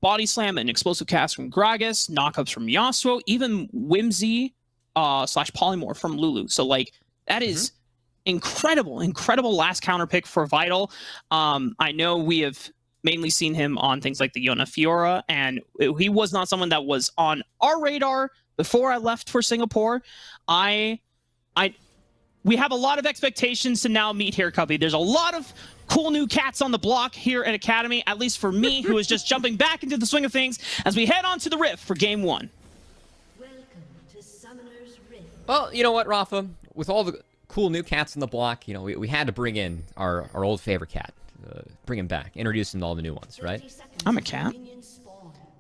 C: body slam and explosive cast from Gragas, knockups from Yasuo, even Whimsy / Polymorph from Lulu. So, like, that is incredible last counter pick for Vital. I know we have mainly seen him on things like the Yona Fiora, and he was not someone that was on our radar before I left for Singapore. We have a lot of expectations to now meet here, Cubby. There's a lot of cool new cats on the block here at Academy, at least for me, who is just jumping back into the swing of things as we head on to the Rift for Game 1.
G: Welcome to Summoner's Rift.
B: Well, you know what, Rafa? With all the cool new cats on the block, you know, we had to bring in our old favorite cat. Bring him back. Introduce him to all the new ones, right?
C: I'm a cat.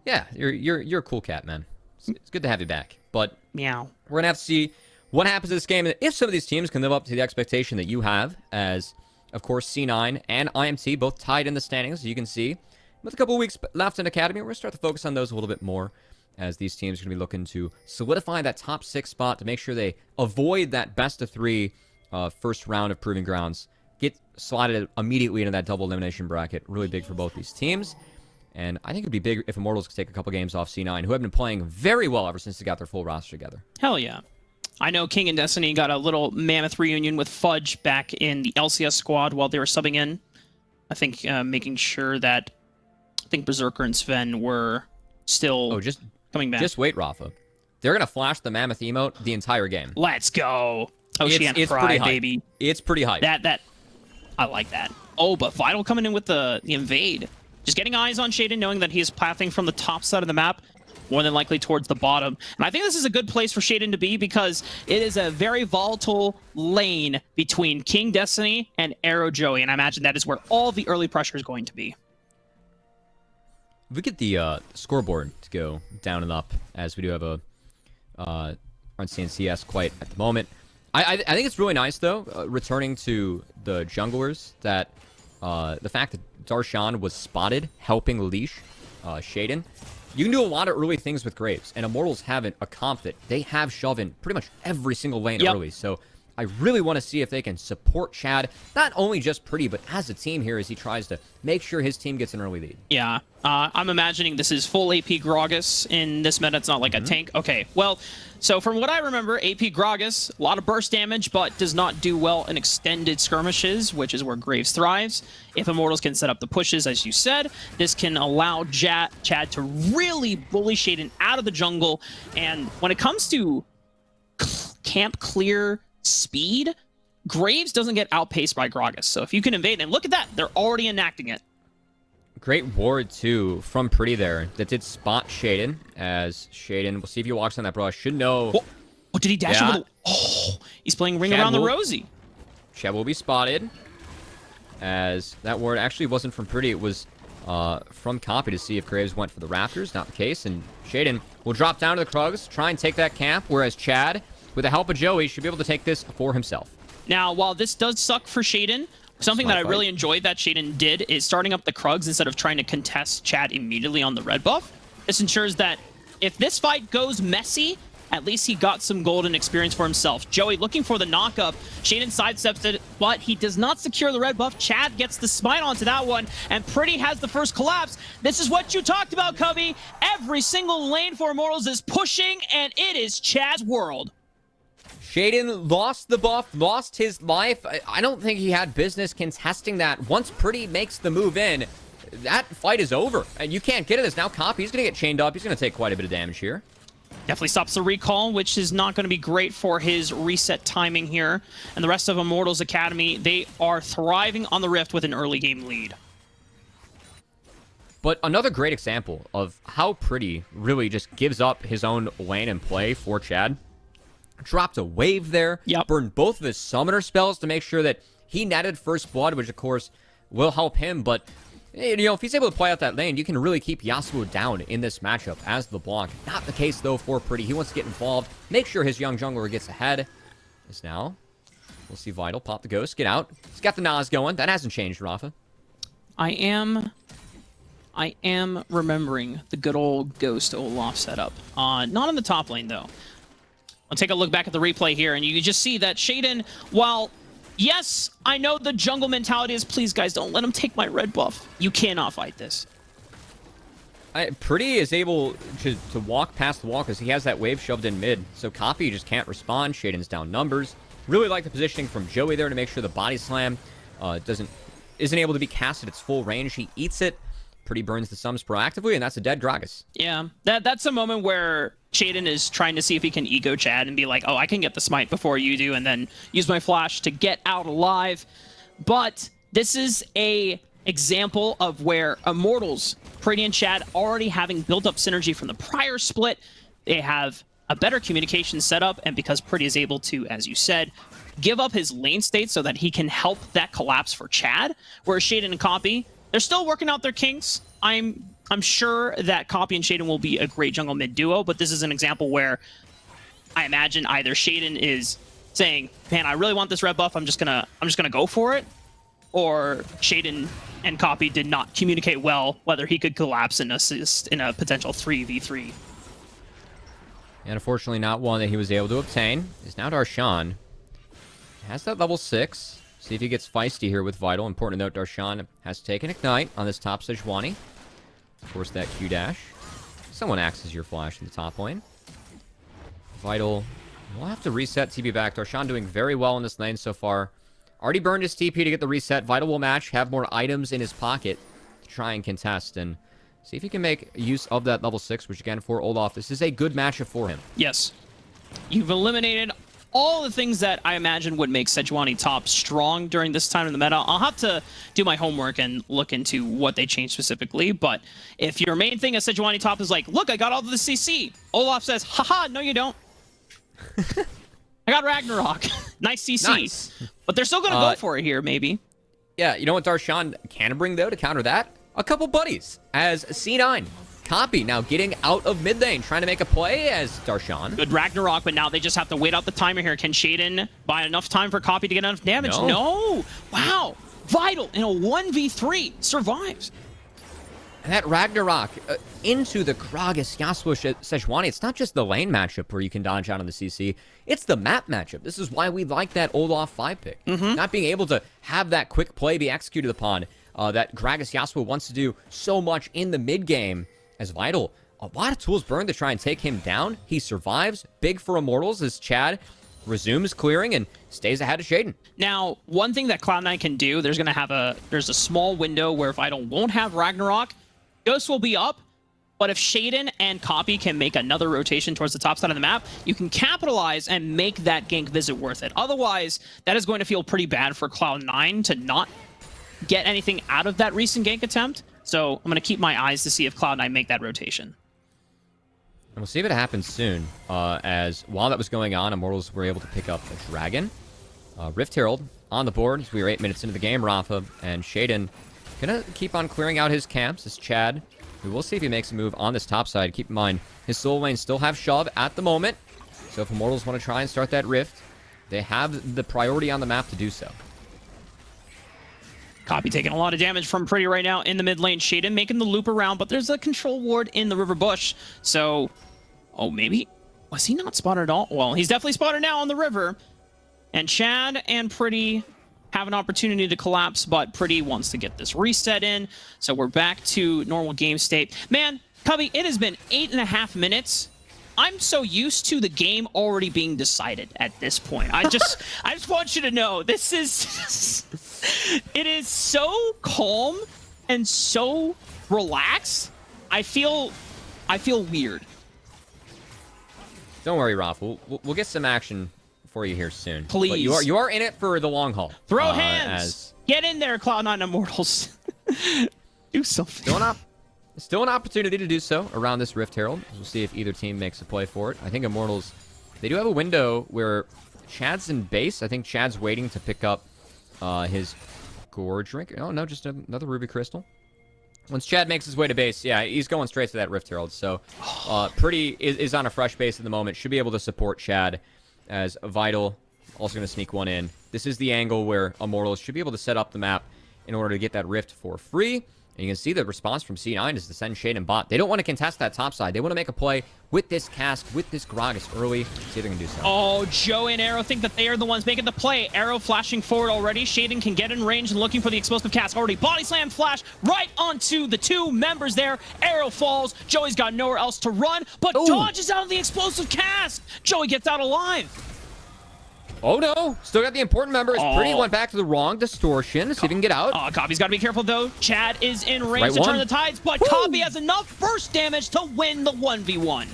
B: Yeah, you're a cool cat, man. It's good to have you back. But
C: Meow.
B: we're going to have to see what happens in this game, and if some of these teams can live up to the expectation that you have, as, of course, C9 and IMT both tied in the standings, as you can see. With a couple of weeks left in Academy, we're going to start to focus on those a little bit more, as these teams are going to be looking to solidify that top 6 spot to make sure they avoid that best-of-3 first round of Proving Grounds. Get slotted immediately into that double elimination bracket. Really big for both these teams. And I think it would be big if Immortals could take a couple games off C9, who have been playing very well ever since they got their full roster together.
C: Hell yeah. I know King and Destiny got a little mammoth reunion with Fudge back in the LCS squad while they were subbing in. I think making sure that Berserker and Sven were still coming back.
B: Just wait, Rafa. They're going to flash the mammoth emote the entire game.
C: Let's go. Ocean
B: It's
C: Pride,
B: pretty hype.
C: baby.
B: It's pretty hype.
C: That I like that. Oh, but Vital coming in with the invade. Just getting eyes on Shaden, knowing that he is pathing from the top side of the map, more than likely towards the bottom. And I think this is a good place for Shaden to be because it is a very volatile lane between King Destiny and Arrow Joey, and I imagine that is where all the early pressure is going to be.
B: We get the scoreboard to go down and up, as we do have a aren't seeing CS quite at the moment. I think it's really nice, though, returning to the junglers, that the fact that Darshan was spotted helping leash Shaden. You can do a lot of early things with Graves, and Immortals have a comp that they have shove in pretty much every single lane early. So I really want to see if they can support Chad, not only just pretty, but as a team here as he tries to make sure his team gets an early lead.
C: Yeah, I'm imagining this is full AP Gragas in this meta. It's not like a tank. Okay, well, so from what I remember, AP Gragas, a lot of burst damage, but does not do well in extended skirmishes, which is where Graves thrives. If Immortals can set up the pushes, as you said, this can allow Chad to really bully Shaden out of the jungle. And when it comes to camp clear speed, Graves doesn't get outpaced by Gragas. So if you can invade, and look at that, they're already enacting it.
B: Great ward, too, from Pretty there that did spot Shaden, as Shaden, we'll see if he walks on that brush, should know.
C: What did he dash over the... Oh, he's playing Ring Around the Rosie.
B: Chad will be spotted, as that ward actually wasn't from Pretty, it was from Copy to see if Graves went for the Raptors. Not the case, and Shaden will drop down to the Krugs, try and take that camp, whereas Chad, with the help of Joey, should be able to take this for himself.
C: Now, while this does suck for Shaden, something that I really enjoyed that Shaden did is starting up the Krugs instead of trying to contest Chad immediately on the red buff. This ensures that if this fight goes messy, at least he got some golden experience for himself. Joey looking for the knockup. Shaden sidesteps it, but he does not secure the red buff. Chad gets the smite onto that one, and Pretty has the first collapse. This is what you talked about, Cubby. Every single lane for Immortals is pushing, and it is Chad's world.
B: Shaden lost the buff, lost his life. I don't think he had business contesting that. Once Pretty makes the move in, that fight is over. And you can't get at this. Now Copy, he's going to get chained up. He's going to take quite a bit of damage here.
C: Definitely stops the recall, which is not going to be great for his reset timing here. And the rest of Immortals Academy, they are thriving on the Rift with an early game lead.
B: But another great example of how Pretty really just gives up his own lane and play for Chad. Dropped a wave there, burned both of his summoner spells to make sure that he netted first blood, which of course will help him, but if he's able to play out that lane, you can really keep Yasuo down in this matchup as the block. Not the case, though, for Pretty. He wants to get involved, make sure his young jungler gets ahead. As now, we'll see Vital pop the Ghost, get out. He's got the Nas going. That hasn't changed, Rafa.
C: I am remembering the good old Ghost Olaf setup. Not on the top lane, though. I'll take a look back at the replay here, and you just see that Shaden, while... Yes, I know the jungle mentality is, please, guys, don't let him take my red buff. You cannot fight this.
B: Pretty is able to walk past the wall because he has that wave shoved in mid. So Copy just can't respond. Shaden's down numbers. Really like the positioning from Joey there to make sure the body slam isn't able to be cast at its full range. He eats it. Pretty burns the sums proactively, and that's a dead Gragas.
C: Yeah, that's a moment where Shaden is trying to see if he can ego Chad and be like, oh, I can get the smite before you do, and then use my flash to get out alive. But this is a example of where Immortals, Pretty and Chad, already having built up synergy from the prior split, they have a better communication setup, and because Pretty is able to, as you said, give up his lane state so that he can help that collapse for Chad, whereas Shaden and Copy, they're still working out their kinks. I'm sure that Copy and Shaden will be a great jungle mid duo, but this is an example where I imagine either Shaden is saying, man, I really want this red buff, I'm just gonna go for it, or Shaden and Copy did not communicate well whether he could collapse and assist in a potential 3v3.
B: And unfortunately not one that he was able to obtain. Is now Darshan. Has that level 6. See if he gets feisty here with Vital. Important to note, Darshan has taken Ignite on this top Sejuani. Of course, that Q-dash. Someone axes your flash in the top lane. Vital will have to reset TP back. Darshan doing very well in this lane so far. Already burned his TP to get the reset. Vital will match, have more items in his pocket to try and contest, and see if he can make use of that level 6, which again, for Olaf, this is a good matchup for him.
C: Yes. You've eliminated all the things that I imagine would make Sejuani top strong during this time in the meta. I'll have to do my homework and look into what they changed specifically, but if your main thing as Sejuani top is like, look, I got all of the CC, Olaf says, haha, no you don't. I got Ragnarok. Nice CC.
B: Nice.
C: But they're still going to go for it here, maybe.
B: Yeah, you know what Darshan can bring, though, to counter that? A couple buddies, as C9. Copy now getting out of mid lane, trying to make a play as Darshan.
C: Good Ragnarok, but now they just have to wait out the timer here. Can Shaden buy enough time for Copy to get enough damage? No. Wow. Vital in a 1v3 survives.
B: And that Ragnarok into the Gragas Yasuo Sejuani. It's not just the lane matchup where you can dodge out on the CC. It's the map matchup. This is why we like that Olaf 5 pick. Not being able to have that quick play be executed upon. That Gragas Yasuo wants to do so much in the mid game. As Vital, a lot of tools burned to try and take him down. He survives. Big for Immortals as Chad resumes clearing and stays ahead of Shaden.
C: Now, one thing that Cloud9 can do, there's a small window where Vital won't have Ragnarok. Ghost will be up, but if Shaden and Copy can make another rotation towards the top side of the map, you can capitalize and make that gank visit worth it. Otherwise, that is going to feel pretty bad for Cloud9 to not get anything out of that recent gank attempt. So I'm going to keep my eyes to see if Cloud9 make that rotation.
B: And we'll see if it happens soon, as while that was going on, Immortals were able to pick up a Dragon. Rift Herald on the board as we are 8 minutes into the game, Rafa, and Shaden gonna keep on clearing out his camps as Chad. We will see if he makes a move on this top side. Keep in mind, his solo lanes still have shove at the moment, so if Immortals want to try and start that Rift, they have the priority on the map to do so.
C: Copy taking a lot of damage from Pretty right now in the mid lane. Shaden making the loop around, but there's a control ward in the river bush. So, oh, maybe, was he not spotted at all? Well, he's definitely spotted now on the river. And Chad and Pretty have an opportunity to collapse, but Pretty wants to get this reset in. So we're back to normal game state. Man, Cubby, it has been 8.5 minutes. I'm so used to the game already being decided at this point. I just want you to know, this is, it is so calm and so relaxed. I feel weird.
B: Don't worry, Raph. We'll get some action for you here soon.
C: Please.
B: But you are in it for the long haul.
C: Throw hands. Get in there, Cloud9 Immortals. Do something.
B: Still an opportunity to do so around this Rift Herald. We'll see if either team makes a play for it. I think Immortals, they do have a window where Chad's in base. I think Chad's waiting to pick up his Gore drink. Oh, no, just another Ruby Crystal. Once Chad makes his way to base, yeah, he's going straight to that Rift Herald. So Pretty is on a fresh base at the moment. Should be able to support Chad as Vital also going to sneak one in. This is the angle where Immortals should be able to set up the map in order to get that Rift for free. And you can see the response from C9 is to send Shade and bot. They don't want to contest that top side. They want to make a play with this cask, with this Gragas early. See if they can do so.
C: Oh, Joey and Arrow think that they are the ones making the play. Arrow flashing forward already. Shaden can get in range and looking for the explosive cask. Already body slam flash right onto the two members there. Arrow falls. Joey's got nowhere else to run, but dodges out of the explosive cask. Joey gets out alive.
B: Oh no! Still got the important member. Pretty went back to the wrong distortion. See if he can get out.
C: Copy's got to be careful though. Chad is in range to turn the tides, but Copy has enough burst damage to win the 1v1.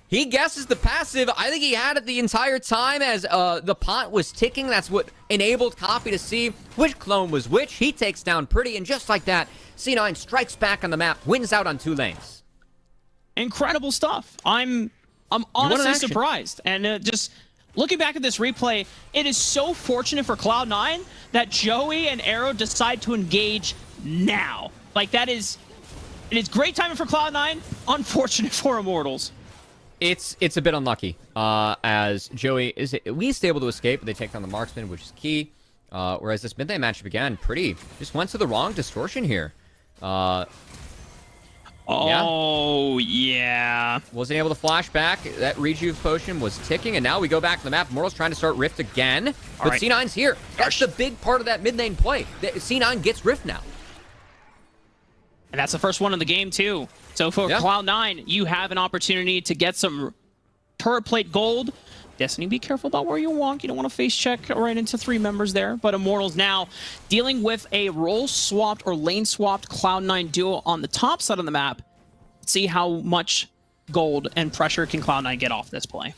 B: He guesses the passive. I think he had it the entire time as the pot was ticking. That's what enabled Copy to see which clone was which. He takes down Pretty, and just like that, C9 strikes back on the map, wins out on 2 lanes.
C: Incredible stuff. I'm honestly surprised, and just looking back at this replay, it is so fortunate for Cloud9 that Joey and Arrow decide to engage now. Like, it is great timing for Cloud9, unfortunate for Immortals.
B: It's a bit unlucky, as Joey is at least able to escape, but they take down the marksman, which is key. Whereas this mid-lane matchup, again, Pretty just went to the wrong distortion here.
C: Yeah.
B: Wasn't able to flash back. That rejuve potion was ticking, and now we go back to the map. Immortals trying to start Rift again, but C9's here. That's the big part of that mid lane play. C9 gets Rift now.
C: And that's the first one in the game, too. So for Cloud9, you have an opportunity to get some turret plate gold. Destiny, be careful about where you walk. You don't want to face check right into 3 members there. But Immortals now dealing with a role-swapped or lane-swapped Cloud9 duo on the top side of the map. See how much gold and pressure can Cloud9 get off this play.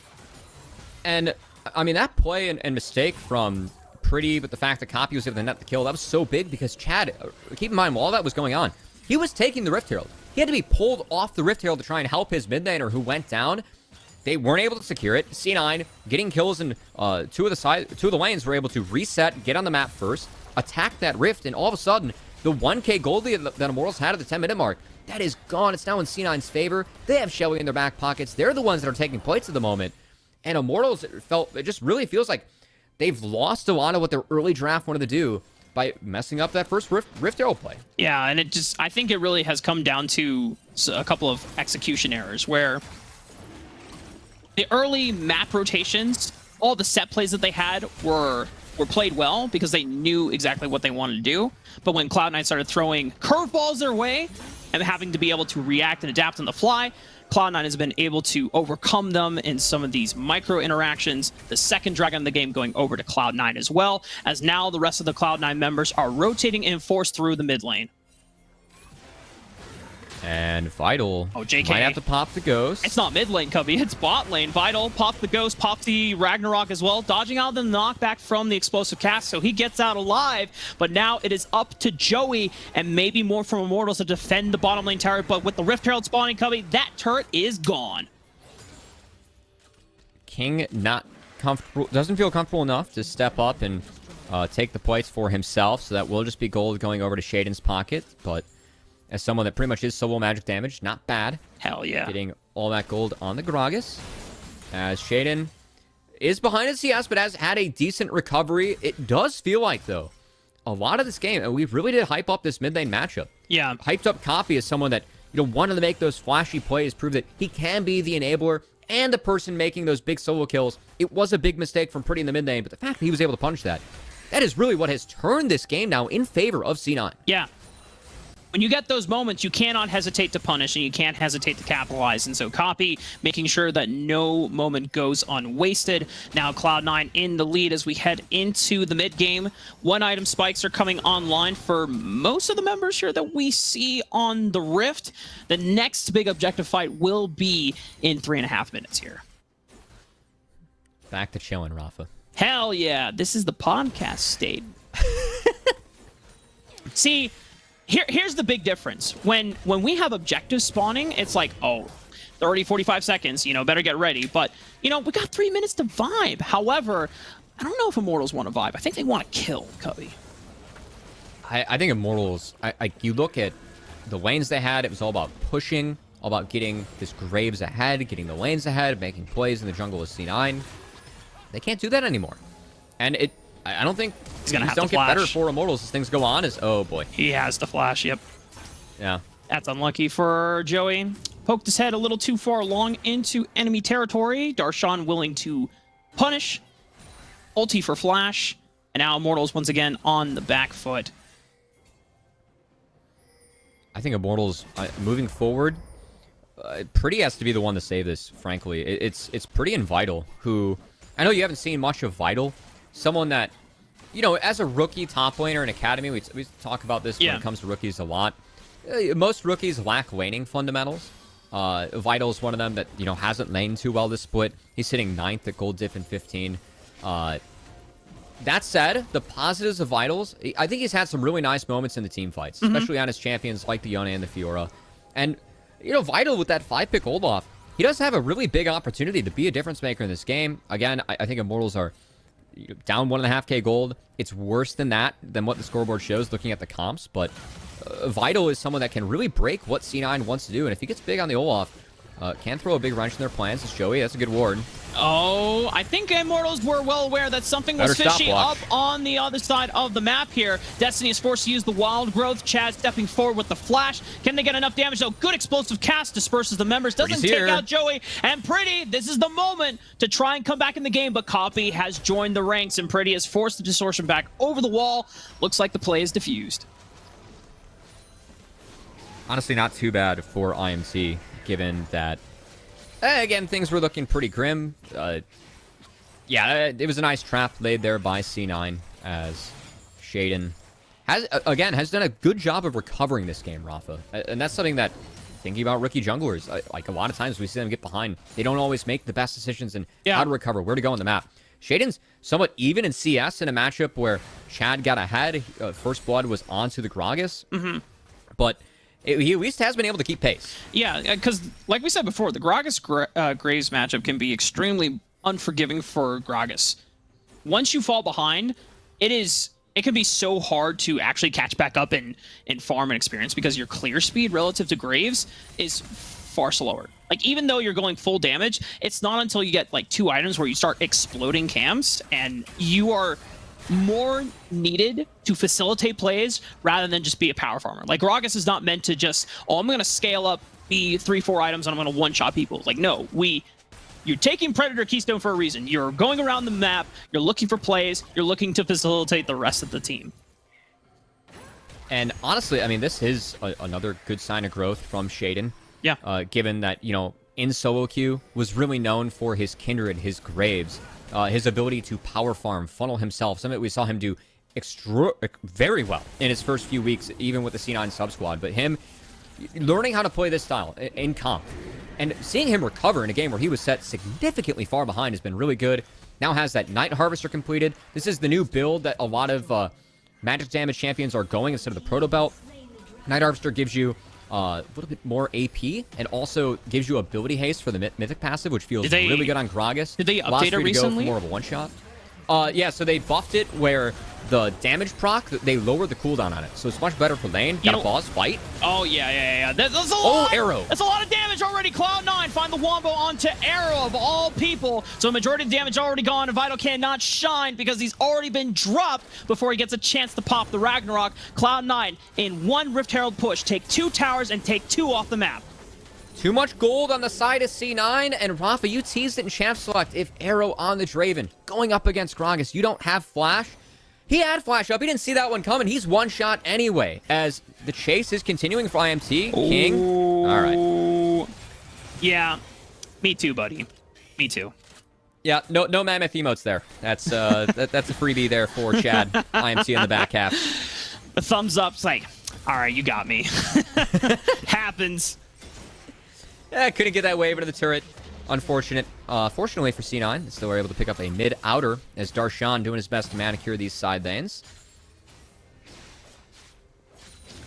B: And, I mean, that play and mistake from Pretty, but the fact that Copy was able to net the kill, that was so big because Chad, keep in mind, while all that was going on, he was taking the Rift Herald. He had to be pulled off the Rift Herald to try and help his mid laner who went down. They weren't able to secure it. C9 getting kills in two of the lanes were able to reset, get on the map first, attack that Rift, and all of a sudden, the 1k gold lead that Immortals had at the 10-minute mark, that is gone. It's now in C9's favor. They have Shelly in their back pockets. They're the ones that are taking plates at the moment. And Immortals, it just really feels like they've lost a lot of what their early draft wanted to do by messing up that first Rift Herald play.
C: Yeah, and I think it really has come down to a couple of execution errors where the early map rotations, all the set plays that they had were played well because they knew exactly what they wanted to do. But when Cloud9 started throwing curveballs their way and having to be able to react and adapt on the fly, Cloud9 has been able to overcome them in some of these micro interactions. The second Dragon in the game going over to Cloud9 as well, as now the rest of the Cloud9 members are rotating and forced through the mid lane.
B: And Vital
C: JK.
B: might have to pop the Ghost.
C: It's not mid lane, Cubby. It's bot lane. Vital popped the Ghost, popped the Ragnarok as well, dodging out the knockback from the explosive cast, so he gets out alive. But now it is up to Joey and maybe more from Immortals to defend the bottom lane tower. But with the Rift Herald spawning, Cubby, that turret is gone.
B: King not comfortable, doesn't feel comfortable enough to step up and take the plates for himself, so that will just be gold going over to Shaden's pocket. But as someone that pretty much is solo magic damage, not bad.
C: Hell yeah.
B: Getting all that gold on the Gragas. As Shaden is behind his CS, but has had a decent recovery. It does feel like, though, a lot of this game, and we really did hype up this mid lane matchup.
C: Yeah.
B: Hyped up Copy as someone that, wanted to make those flashy plays, prove that he can be the enabler and the person making those big solo kills. It was a big mistake from Pretty in the mid lane, but the fact that he was able to punish that is really what has turned this game now in favor of C9.
C: Yeah. When you get those moments, you cannot hesitate to punish, and you can't hesitate to capitalize. And so Copy making sure that no moment goes unwasted. Now Cloud9 in the lead as we head into the mid game. 1-item spikes are coming online for most of the members here that we see on the Rift. The next big objective fight will be in 3.5 minutes here.
B: Back to chilling, Rafa.
C: Hell yeah, this is the podcast state. See, Here's the big difference. When we have objective spawning, it's like, 30, 45 seconds, better get ready. But, we got 3 minutes to vibe. However, I don't know if Immortals want to vibe. I think they want to kill, Cubby.
B: I think Immortals, you look at the lanes they had, it was all about pushing, all about getting this Graves ahead, getting the lanes ahead, making plays in the jungle with C9. They can't do that anymore. And I don't think
C: He's gonna have
B: don't
C: to
B: get better
C: flash.
B: for Immortals as things go on. Oh boy.
C: He has the flash, yep.
B: Yeah.
C: That's unlucky for Joey. Poked his head a little too far along into enemy territory. Darshan willing to punish. Ulti for flash. And now Immortals once again on the back foot.
B: I think Immortals, moving forward, Pretty has to be the one to save this, frankly. It's Pretty and Vital, who... I know you haven't seen much of Vital. Someone that, you know, as a rookie top laner in Academy, we talk about this when it comes to rookies a lot. Most rookies lack laning fundamentals. Vital is one of them that, you know, hasn't laned too well this split. He's sitting 9th at gold diff in 15. That said, the positives of Vitals, I think he's had some really nice moments in the team fights, especially on his champions like the Yone and the Fiora. And, you know, Vital with that 5-pick Olaf, he does have a really big opportunity to be a difference maker in this game. Again, I think Immortals are down 1.5k gold. It's worse than that, than what the scoreboard shows looking at the comps, but Vital is someone that can really break what C9 wants to do, and if he gets big on the Olaf, can throw a big wrench in their plans. It's Joey. That's a good ward.
C: Oh, I think Immortals were well aware that something was fishy up on the other side of the map here. Destiny is forced to use the wild growth. Chad stepping forward with the flash. Can they get enough damage? though? Good explosive cast disperses the members. Doesn't take out Joey. And Pretty, this is the moment to try and come back in the game, but Copy has joined the ranks, and Pretty has forced the distortion back over the wall. Looks like the play is diffused.
B: Honestly, not too bad for IMT, given that, again, things were looking pretty grim. Yeah, it was a nice trap laid there by C9, as Shaden has done a good job of recovering this game, Rafa. And that's something that, thinking about rookie junglers, like a lot of times we see them get behind. They don't always make the best decisions in how to recover, where to go on the map. Shaden's somewhat even in CS in a matchup where Chad got ahead. First blood was onto the Gragas. But he at least has been able to keep pace. Yeah,
C: because like we said before, the Gragas Graves matchup can be extremely unforgiving for Gragas. Once you fall behind, it can be so hard to actually catch back up in farm and experience, because your clear speed relative to Graves is far slower. Like, even though you're going full damage, it's not until you get like 2 items where you start exploding camps, and you are more needed to facilitate plays rather than just be a power farmer. Like, Gragas is not meant to just, oh, I'm going to scale up, be 3-4 items, and I'm going to one-shot people. Like, no, you're taking Predator Keystone for a reason. You're going around the map, you're looking for plays, you're looking to facilitate the rest of the team.
B: And honestly, I mean, this is another good sign of growth from Shaden. Yeah. Given that, you know, in solo queue was really known for his Kindred, his Graves, his ability to power farm, funnel himself, something we saw him do very well in his first few weeks, even with the C9 sub-squad. But him learning how to play this style in comp, and seeing him recover in a game where he was set significantly far behind has been really good. Now has that Night Harvester completed. This is the new build that a lot of magic damage champions are going instead of the Proto Belt. Night Harvester gives you a little bit more AP, and also gives you ability haste for the Mythic passive, which feels really good on Gragas.
C: Did they update it recently?
B: More of a one-shot. Yeah, so they buffed it where the damage proc, they lowered the cooldown on it. So it's much better for lane. Got a boss fight.
C: Oh, yeah. That's a lot.
B: Oh, Arrow.
C: That's a lot of damage already. Cloud9 find the wombo onto Arrow of all people. So the majority of the damage already gone, and Vital cannot shine because he's already been dropped before he gets a chance to pop the Ragnarok. Cloud9 in one Rift Herald push, take 2 towers and take 2 off the map.
B: Too much gold on the side of C9, and Rafa, you teased it in Champ Select. If Arrow on the Draven, going up against Gragas, you don't have Flash. He had Flash up. He didn't see that one coming. He's one shot anyway, as the chase is continuing for IMT. King. All right.
C: Yeah. Me too, buddy. Me too.
B: Yeah, no mammoth emotes there. That's that's a freebie there for Chad. IMT in the back half.
C: The thumbs up's like, all right, you got me. Happens.
B: Yeah, couldn't get that wave into the turret. Unfortunate. Fortunately for C9, they still were able to pick up a mid-outer, as Darshan doing his best to manicure these side lanes.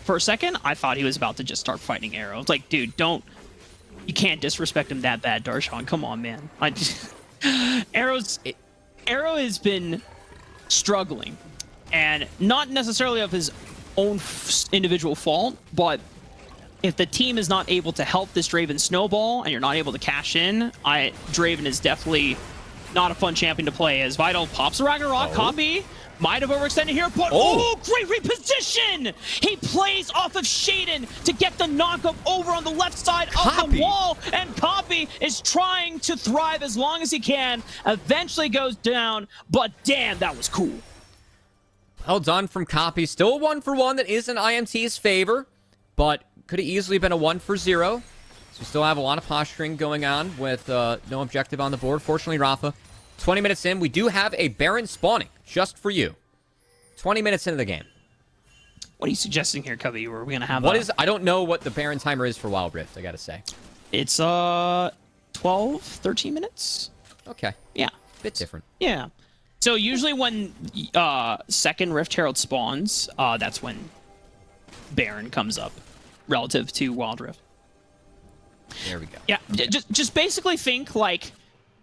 C: For a second, I thought he was about to just start fighting Arrow. It's like, dude, you can't disrespect him that bad, Darshan. Come on, man. Arrow has been struggling, and not necessarily of his own individual fault, but if the team is not able to help this Draven snowball and you're not able to cash in, Draven is definitely not a fun champion to play, as Vital pops a Ragnarok. Copy might have overextended here, but great reposition! He plays off of Shaden to get the knockup over on the left side of the wall, and Copy is trying to thrive as long as he can. Eventually goes down, but damn, that was cool.
B: Well done from Copy. Still a 1-for-1 that is in IMT's favor, but could have easily been a 1-for-0. So we still have a lot of posturing going on with no objective on the board. Fortunately, Rafa, 20 minutes in, we do have a Baron spawning just for you. 20 minutes into the game.
C: What are you suggesting here, Cubby? Are we going to have
B: I don't know what the Baron timer is for Wild Rift, I gotta say.
C: It's 12, 13 minutes?
B: Okay.
C: Yeah.
B: Bit different.
C: Yeah. So usually when second Rift Herald spawns, that's when Baron comes up relative to Wild Rift.
B: There we go.
C: Yeah, just basically think like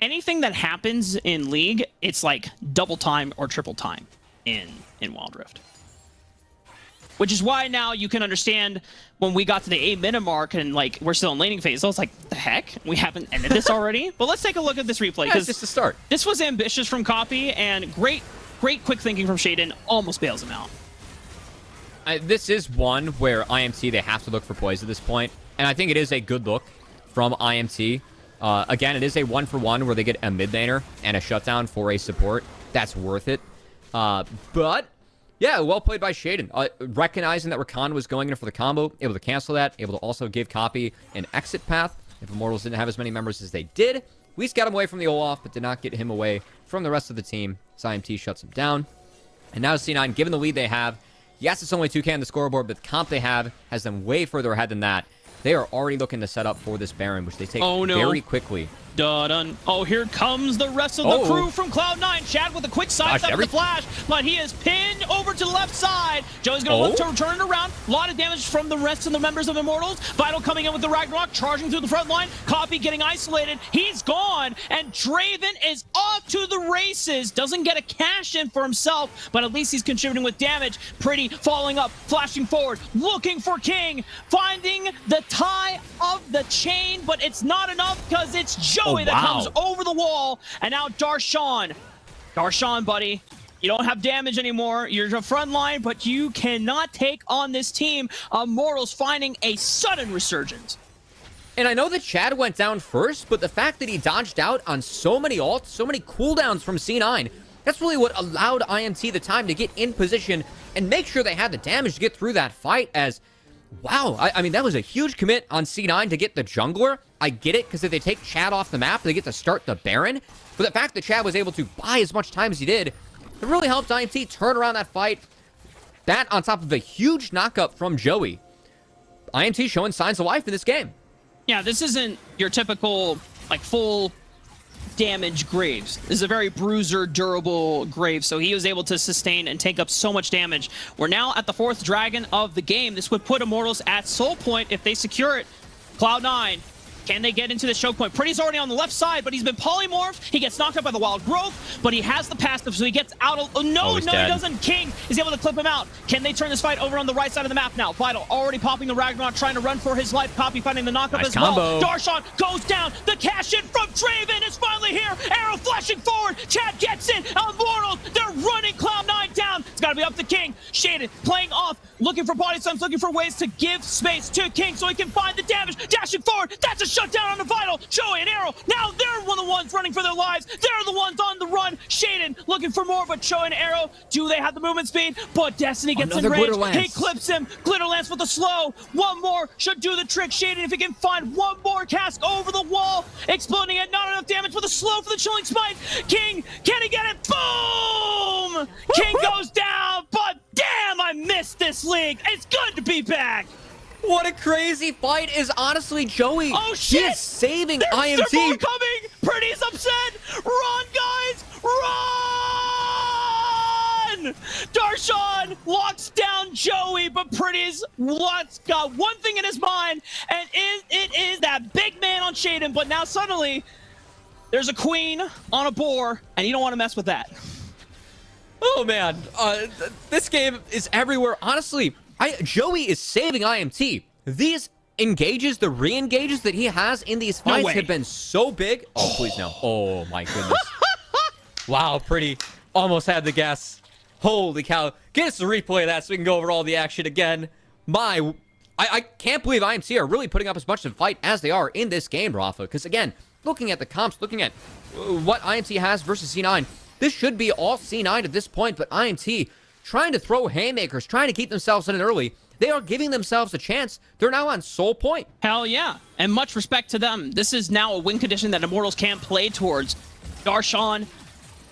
C: anything that happens in League, it's like double time or triple time in Wild Rift. Which is why now you can understand when we got to the 8-minute mark and like we're still in laning phase. I was like, the heck? We haven't ended this already? But let's take a look at this replay.
B: Yeah, it's just the start.
C: This was ambitious from Copy, and great quick thinking from Shaden almost bails him out.
B: This is one where IMT, they have to look for poise at this point. And I think it is a good look from IMT. Again, it is a 1-for-1 where they get a mid laner and a shutdown for a support. That's worth it. But, yeah, well played by Shaden. Recognizing that Rakan was going in for the combo, able to cancel that, able to also give Copy an exit path. If Immortals didn't have as many members as they did, we least got him away from the Olaf, but did not get him away from the rest of the team. So IMT shuts him down. And now C9, given the lead they have, yes, it's only 2K on the scoreboard, but the comp they have has them way further ahead than that. They are already looking to set up for this Baron, which they take very quickly.
C: Dun. Oh, here comes the rest of the crew from Cloud9. Chad with a quick side step of the flash, but he is pinned over to the left side. Joey's going to look to turn it around. A lot of damage from the rest of the members of Immortals. Vital coming in with the Ragnarok, charging through the front line. Copy getting isolated. He's gone, and Draven is off to the races. Doesn't get a cash in for himself, but at least he's contributing with damage. Pretty following up, flashing forward, looking for King, finding the tie of the chain, but it's not enough because it's Joey that comes over the wall, and now Darshan, buddy, you don't have damage anymore. You're a front line, but you cannot take on this team. Immortals finding a sudden resurgence.
B: And I know that Chad went down first, but the fact that he dodged out on so many ults, so many cooldowns from C9, that's really what allowed IMT the time to get in position and make sure they had the damage to get through that fight. As wow, I mean, that was a huge commit on C9 to get the jungler. I get it, because if they take Chad off the map, they get to start the Baron. But the fact that Chad was able to buy as much time as he did, it really helped IMT turn around that fight. That on top of a huge knockup from Joey. IMT showing signs of life in this game.
C: Yeah, this isn't your typical, like, full damage Graves. This is a very bruiser, durable Graves, so he was able to sustain and take up so much damage. We're now at the 4th dragon of the game. This would put Immortals at soul point if they secure it. Cloud9, can they get into the choke point? Pretty's already on the left side, but he's been polymorphed. He gets knocked out by the wild growth, but he has the passive, so he gets out of... no, he doesn't. King is able to clip him out. Can they turn this fight over on the right side of the map now? Vital already popping the Ragnarok, trying to run for his life. Copy finding the knockup as well. Darshan goes down. The cash in from Draven is finally here. Arrow flashing forward. Chad gets in. Immortals, they're running Cloud9 down. It's got to be up to King. Shaden playing off, looking for body slams, looking for ways to give space to King so he can find the damage. Dashing forward. That's a shutdown on the Vital. Joey and Arrow, now they're one of the ones running for their lives. They're the ones on the run. Shaden looking for more, but Joey and Arrow, do they have the movement speed? But Destiny gets in range. He clips him. Glitter Lance with the slow. One more should do the trick. Shaden, if he can find one more cast over the wall, exploding it. Not enough damage with the slow for the chilling smite. King, can he get it? Boom! King goes down, but damn, I missed this league. It's good to be back.
B: What a crazy fight is honestly Joey.
C: Oh shit!
B: He is saving IMT.
C: There's more coming. Pretty's upset. Run, guys! Run! Darshan locks down Joey, but Pretty's got one thing in his mind, and it is that big man on Shaden. But now suddenly, there's a queen on a boar, and you don't want to mess with that.
B: Oh man, this game is everywhere. Honestly, Joey is saving IMT. These engages, the re-engages that he has in these fights have been so big. Oh, please no. Oh, my goodness. Wow, pretty. Almost had the guess. Holy cow. Get us a replay of that so we can go over all the action again. I can't believe IMT are really putting up as much of a fight as they are in this game, Rafa. Because, again, looking at the comps, looking at what IMT has versus C9, this should be all C9 at this point, but IMT trying to throw haymakers, trying to keep themselves in it early. They are giving themselves a chance. They're now on sole point.
C: Hell yeah. And much respect to them. This is now a win condition that Immortals can't play towards. Darshan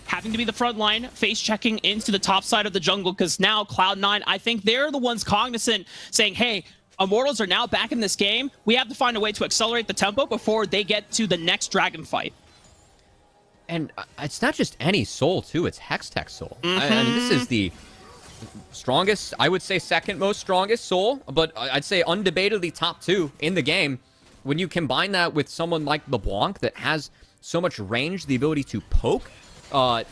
C: having to be the front line, face checking into the top side of the jungle, because now Cloud9, I think they're the ones cognizant saying, hey, Immortals are now back in this game. We have to find a way to accelerate the tempo before they get to the next dragon fight.
B: And it's not just any soul, too. It's Hextech soul. I mean, this is the strongest, I would say second most strongest soul, but I'd say undebatedly top 2 in the game. When you combine that with someone like LeBlanc that has so much range, the ability to poke, I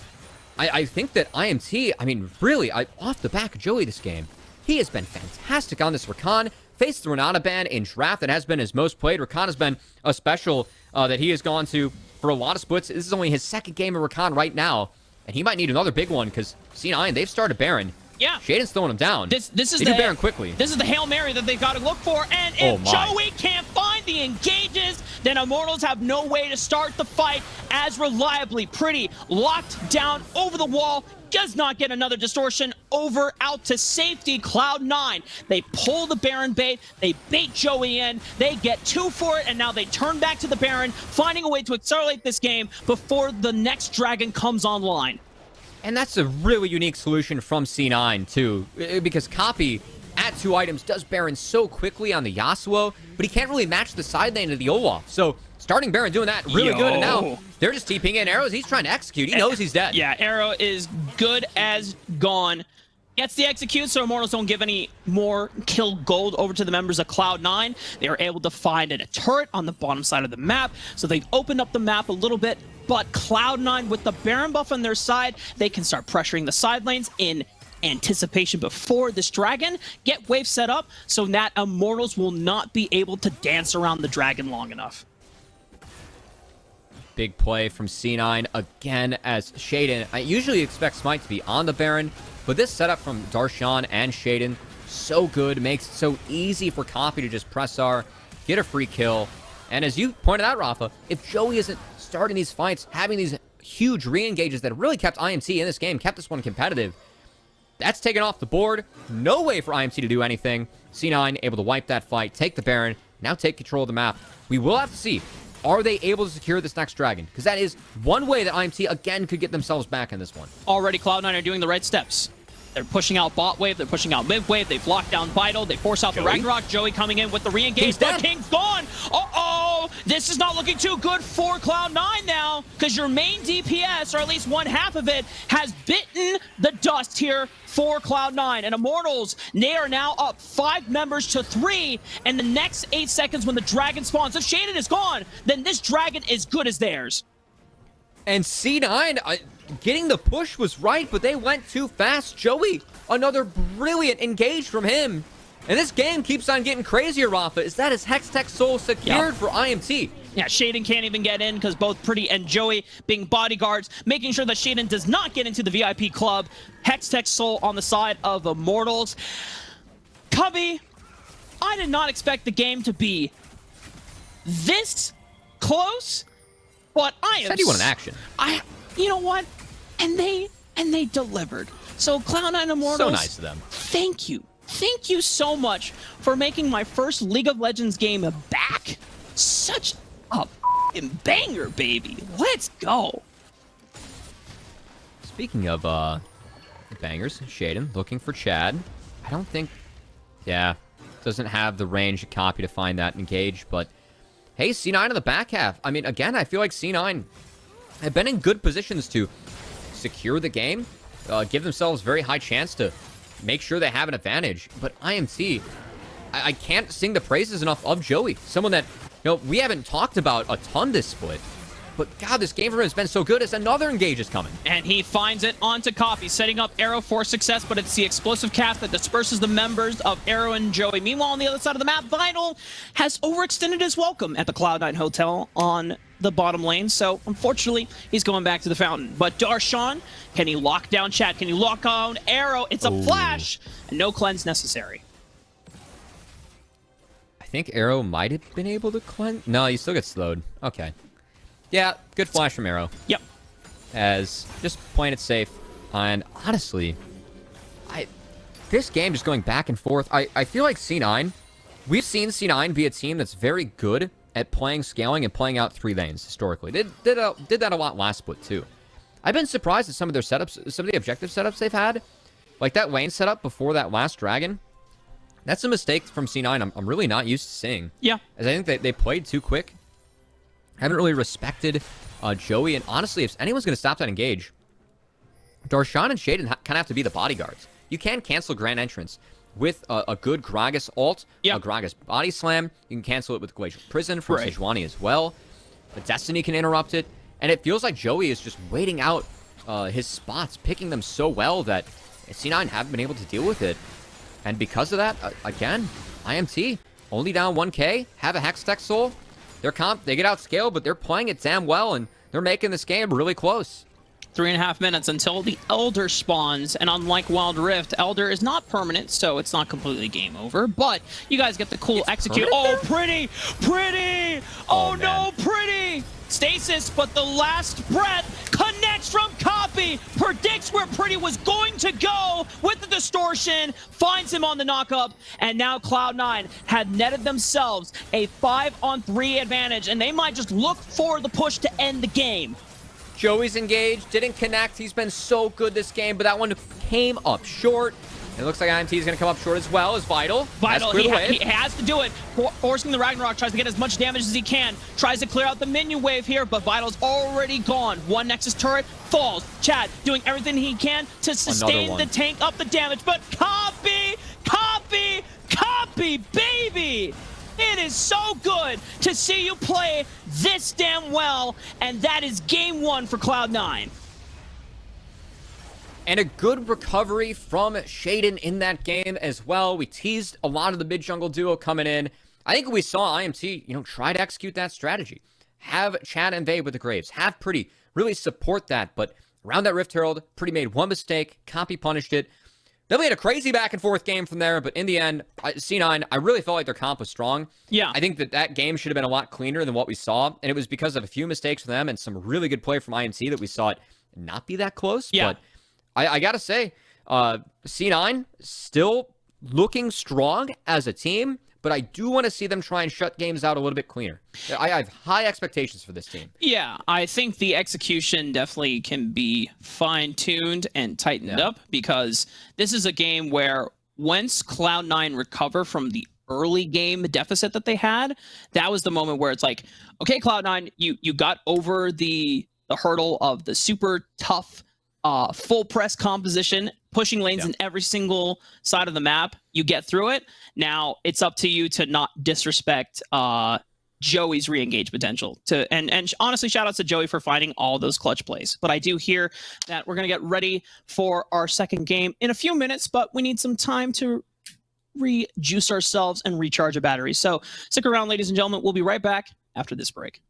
B: think that IMT, I mean, really, off the back of Joey this game, he has been fantastic on this Rakan. Faced the Renata ban in draft that has been his most played. Rakan has been a special that he has gone to for a lot of splits. This is only his second game of Rakan right now, and he might need another big one because C9, they've started Baron.
C: Yeah.
B: Shaden's throwing him down.
C: This is
B: they do Baron quickly.
C: This is the Hail Mary that they've got to look for. And if Joey can't find the engages, then Immortals have no way to start the fight as reliably. Pretty locked down over the wall. Does not get another distortion over out to safety. Cloud9, they pull the Baron bait. They bait Joey in. They get 2 for it, and now they turn back to the Baron, finding a way to accelerate this game before the next dragon comes online.
B: And that's a really unique solution from C9, too, because Copy, at 2 items, does Baron so quickly on the Yasuo, but he can't really match the side lane of the Olaf. So starting Baron doing that really good, and now they're just TPing in arrows. He's trying to execute. He knows he's dead.
C: Yeah, arrow is good as gone. Gets the execute, so Immortals don't give any more kill gold over to the members of Cloud9. They are able to find a turret on the bottom side of the map, so they've opened up the map a little bit, but Cloud9, with the Baron buff on their side, they can start pressuring the side lanes in anticipation before this dragon, get wave set up, so that Immortals will not be able to dance around the dragon long enough.
B: Big play from C9 again as Shaden. I usually expect Smite to be on the Baron, but this setup from Darshan and Shaden, so good, makes it so easy for Copy to just press R, get a free kill. And as you pointed out, Rafa, if Joey isn't starting these fights, having these huge re-engages that really kept IMT in this game, kept this one competitive, that's taken off the board. No way for IMT to do anything. C9 able to wipe that fight, take the Baron, now take control of the map. We will have to see, are they able to secure this next dragon? Because that is one way that IMT, again, could get themselves back in this one.
C: Already, Cloud9 are doing the right steps. They're pushing out bot wave, they're pushing out mid wave, they've locked down Vital, they force out the Ragnarok. Joey coming in with the re-engage, but King's gone! Uh-oh! This is not looking too good for Cloud9 now, because your main DPS, or at least one half of it, has bitten the dust here for Cloud9. And Immortals, they are now up 5 members to 3, and the next 8 seconds when the dragon spawns, if Shaden is gone, then this dragon is good as theirs.
B: And C9, getting the push was right, but they went too fast. Joey, another brilliant engage from him. And this game keeps on getting crazier, Rafa. Is that his Hextech Soul secured for IMT?
C: Yeah, Shaden can't even get in because both Pretty and Joey being bodyguards, making sure that Shaden does not get into the VIP club. Hextech Soul on the side of Immortals. Cubby, I did not expect the game to be this close, but I
B: said you want an action.
C: You know what? And they delivered. So Cloud9 Immortals,
B: so nice of them.
C: Thank you. Thank you so much for making my first League of Legends game back. Such a f***ing banger, baby. Let's go.
B: Speaking of bangers, Shaden looking for Chad. I don't think, doesn't have the range of Copy to find that engage, but hey, C9 in the back half. I mean, again, I feel like C9 have been in good positions to secure the game, give themselves very high chance to make sure they have an advantage. But IMT, I can't sing the praises enough of Joey. Someone that, we haven't talked about a ton this split, but God, this game for him has been so good as another engage is coming.
C: And he finds it onto Coffee, setting up Arrow for success, but it's the explosive cast that disperses the members of Arrow and Joey. Meanwhile, on the other side of the map, Vital has overextended his welcome at the Cloud9 Hotel on the bottom lane, so unfortunately, he's going back to the fountain. But Darshan, can he lock down Chad? Can he lock on Arrow? It's a flash, and no cleanse necessary.
B: I think Arrow might have been able to cleanse. No, he still gets slowed. Okay. Yeah, good flash from Arrow.
C: Yep.
B: As just playing it safe. And honestly, this game just going back and forth. I feel like C9, we've seen C9 be a team that's very good at playing scaling and playing out 3 lanes historically. Did that a lot last split too. I've been surprised at some of their setups, some of the objective setups they've had. Like that lane setup before that last dragon. That's a mistake from C9 I'm really not used to seeing.
C: Yeah.
B: As I think they played too quick. Haven't really respected Joey. And honestly, if anyone's going to stop that engage, Darshan and Shaden kind of have to be the bodyguards. You can cancel Grand Entrance with a good Gragas ult, a Gragas body slam. You can cancel it with Glacial Prison from Sejuani as well. But Destiny can interrupt it. And it feels like Joey is just waiting out his spots, picking them so well that C9 haven't been able to deal with it. And because of that, again, IMT only down 1k, have a Hextech Soul. They get outscaled, but they're playing it damn well, and they're making this game really close.
C: 3.5 minutes until the Elder spawns, and unlike Wild Rift, Elder is not permanent, so it's not completely game over, but you guys get the cool execute. Oh, pretty! Oh no, pretty! Stasis, but the last breath connects from Copy, predicts where Pretty was going to go with the distortion, finds him on the knockup, and now Cloud9 had netted themselves a 5-on-3 advantage, and they might just look for the push to end the game.
B: Joey's engaged, didn't connect. He's been so good this game, but that one came up short. It looks like IMT is going to come up short as well as Vital.
C: He has to do it. Forcing the Ragnarok, tries to get as much damage as he can. Tries to clear out the minion wave here, but Vital's already gone. One Nexus turret falls. Chad doing everything he can to sustain the tank up the damage, but copy, baby! It is so good to see you play this damn well, and that is game 1 for Cloud9.
B: And a good recovery from Shaden in that game as well. We teased a lot of the mid-jungle duo coming in. I think we saw IMT, try to execute that strategy. Have Chad and Vay with the Graves. Have Pretty really support that. But around that Rift Herald, Pretty made one mistake. Copy punished it. Then we had a crazy back and forth game from there. But in the end, C9, I really felt like their comp was strong.
C: Yeah.
B: I think that game should have been a lot cleaner than what we saw. And it was because of a few mistakes from them and some really good play from IMT that we saw it not be that close.
C: Yeah.
B: But I gotta say, C9 still looking strong as a team, but I do want to see them try and shut games out a little bit cleaner. I have high expectations for this team.
C: Yeah, I think the execution definitely can be fine-tuned and tightened up, because this is a game where once Cloud9 recover from the early game deficit that they had, that was the moment where it's like, okay, Cloud9, you got over the hurdle of the super tough full press composition, pushing lanes in every single side of the map. You get through it. Now it's up to you to not disrespect Joey's re-engage potential. And honestly, shout outs to Joey for finding all those clutch plays. But I do hear that we're going to get ready for our second game in a few minutes, but we need some time to rejuice ourselves and recharge a battery. So stick around, ladies and gentlemen. We'll be right back after this break.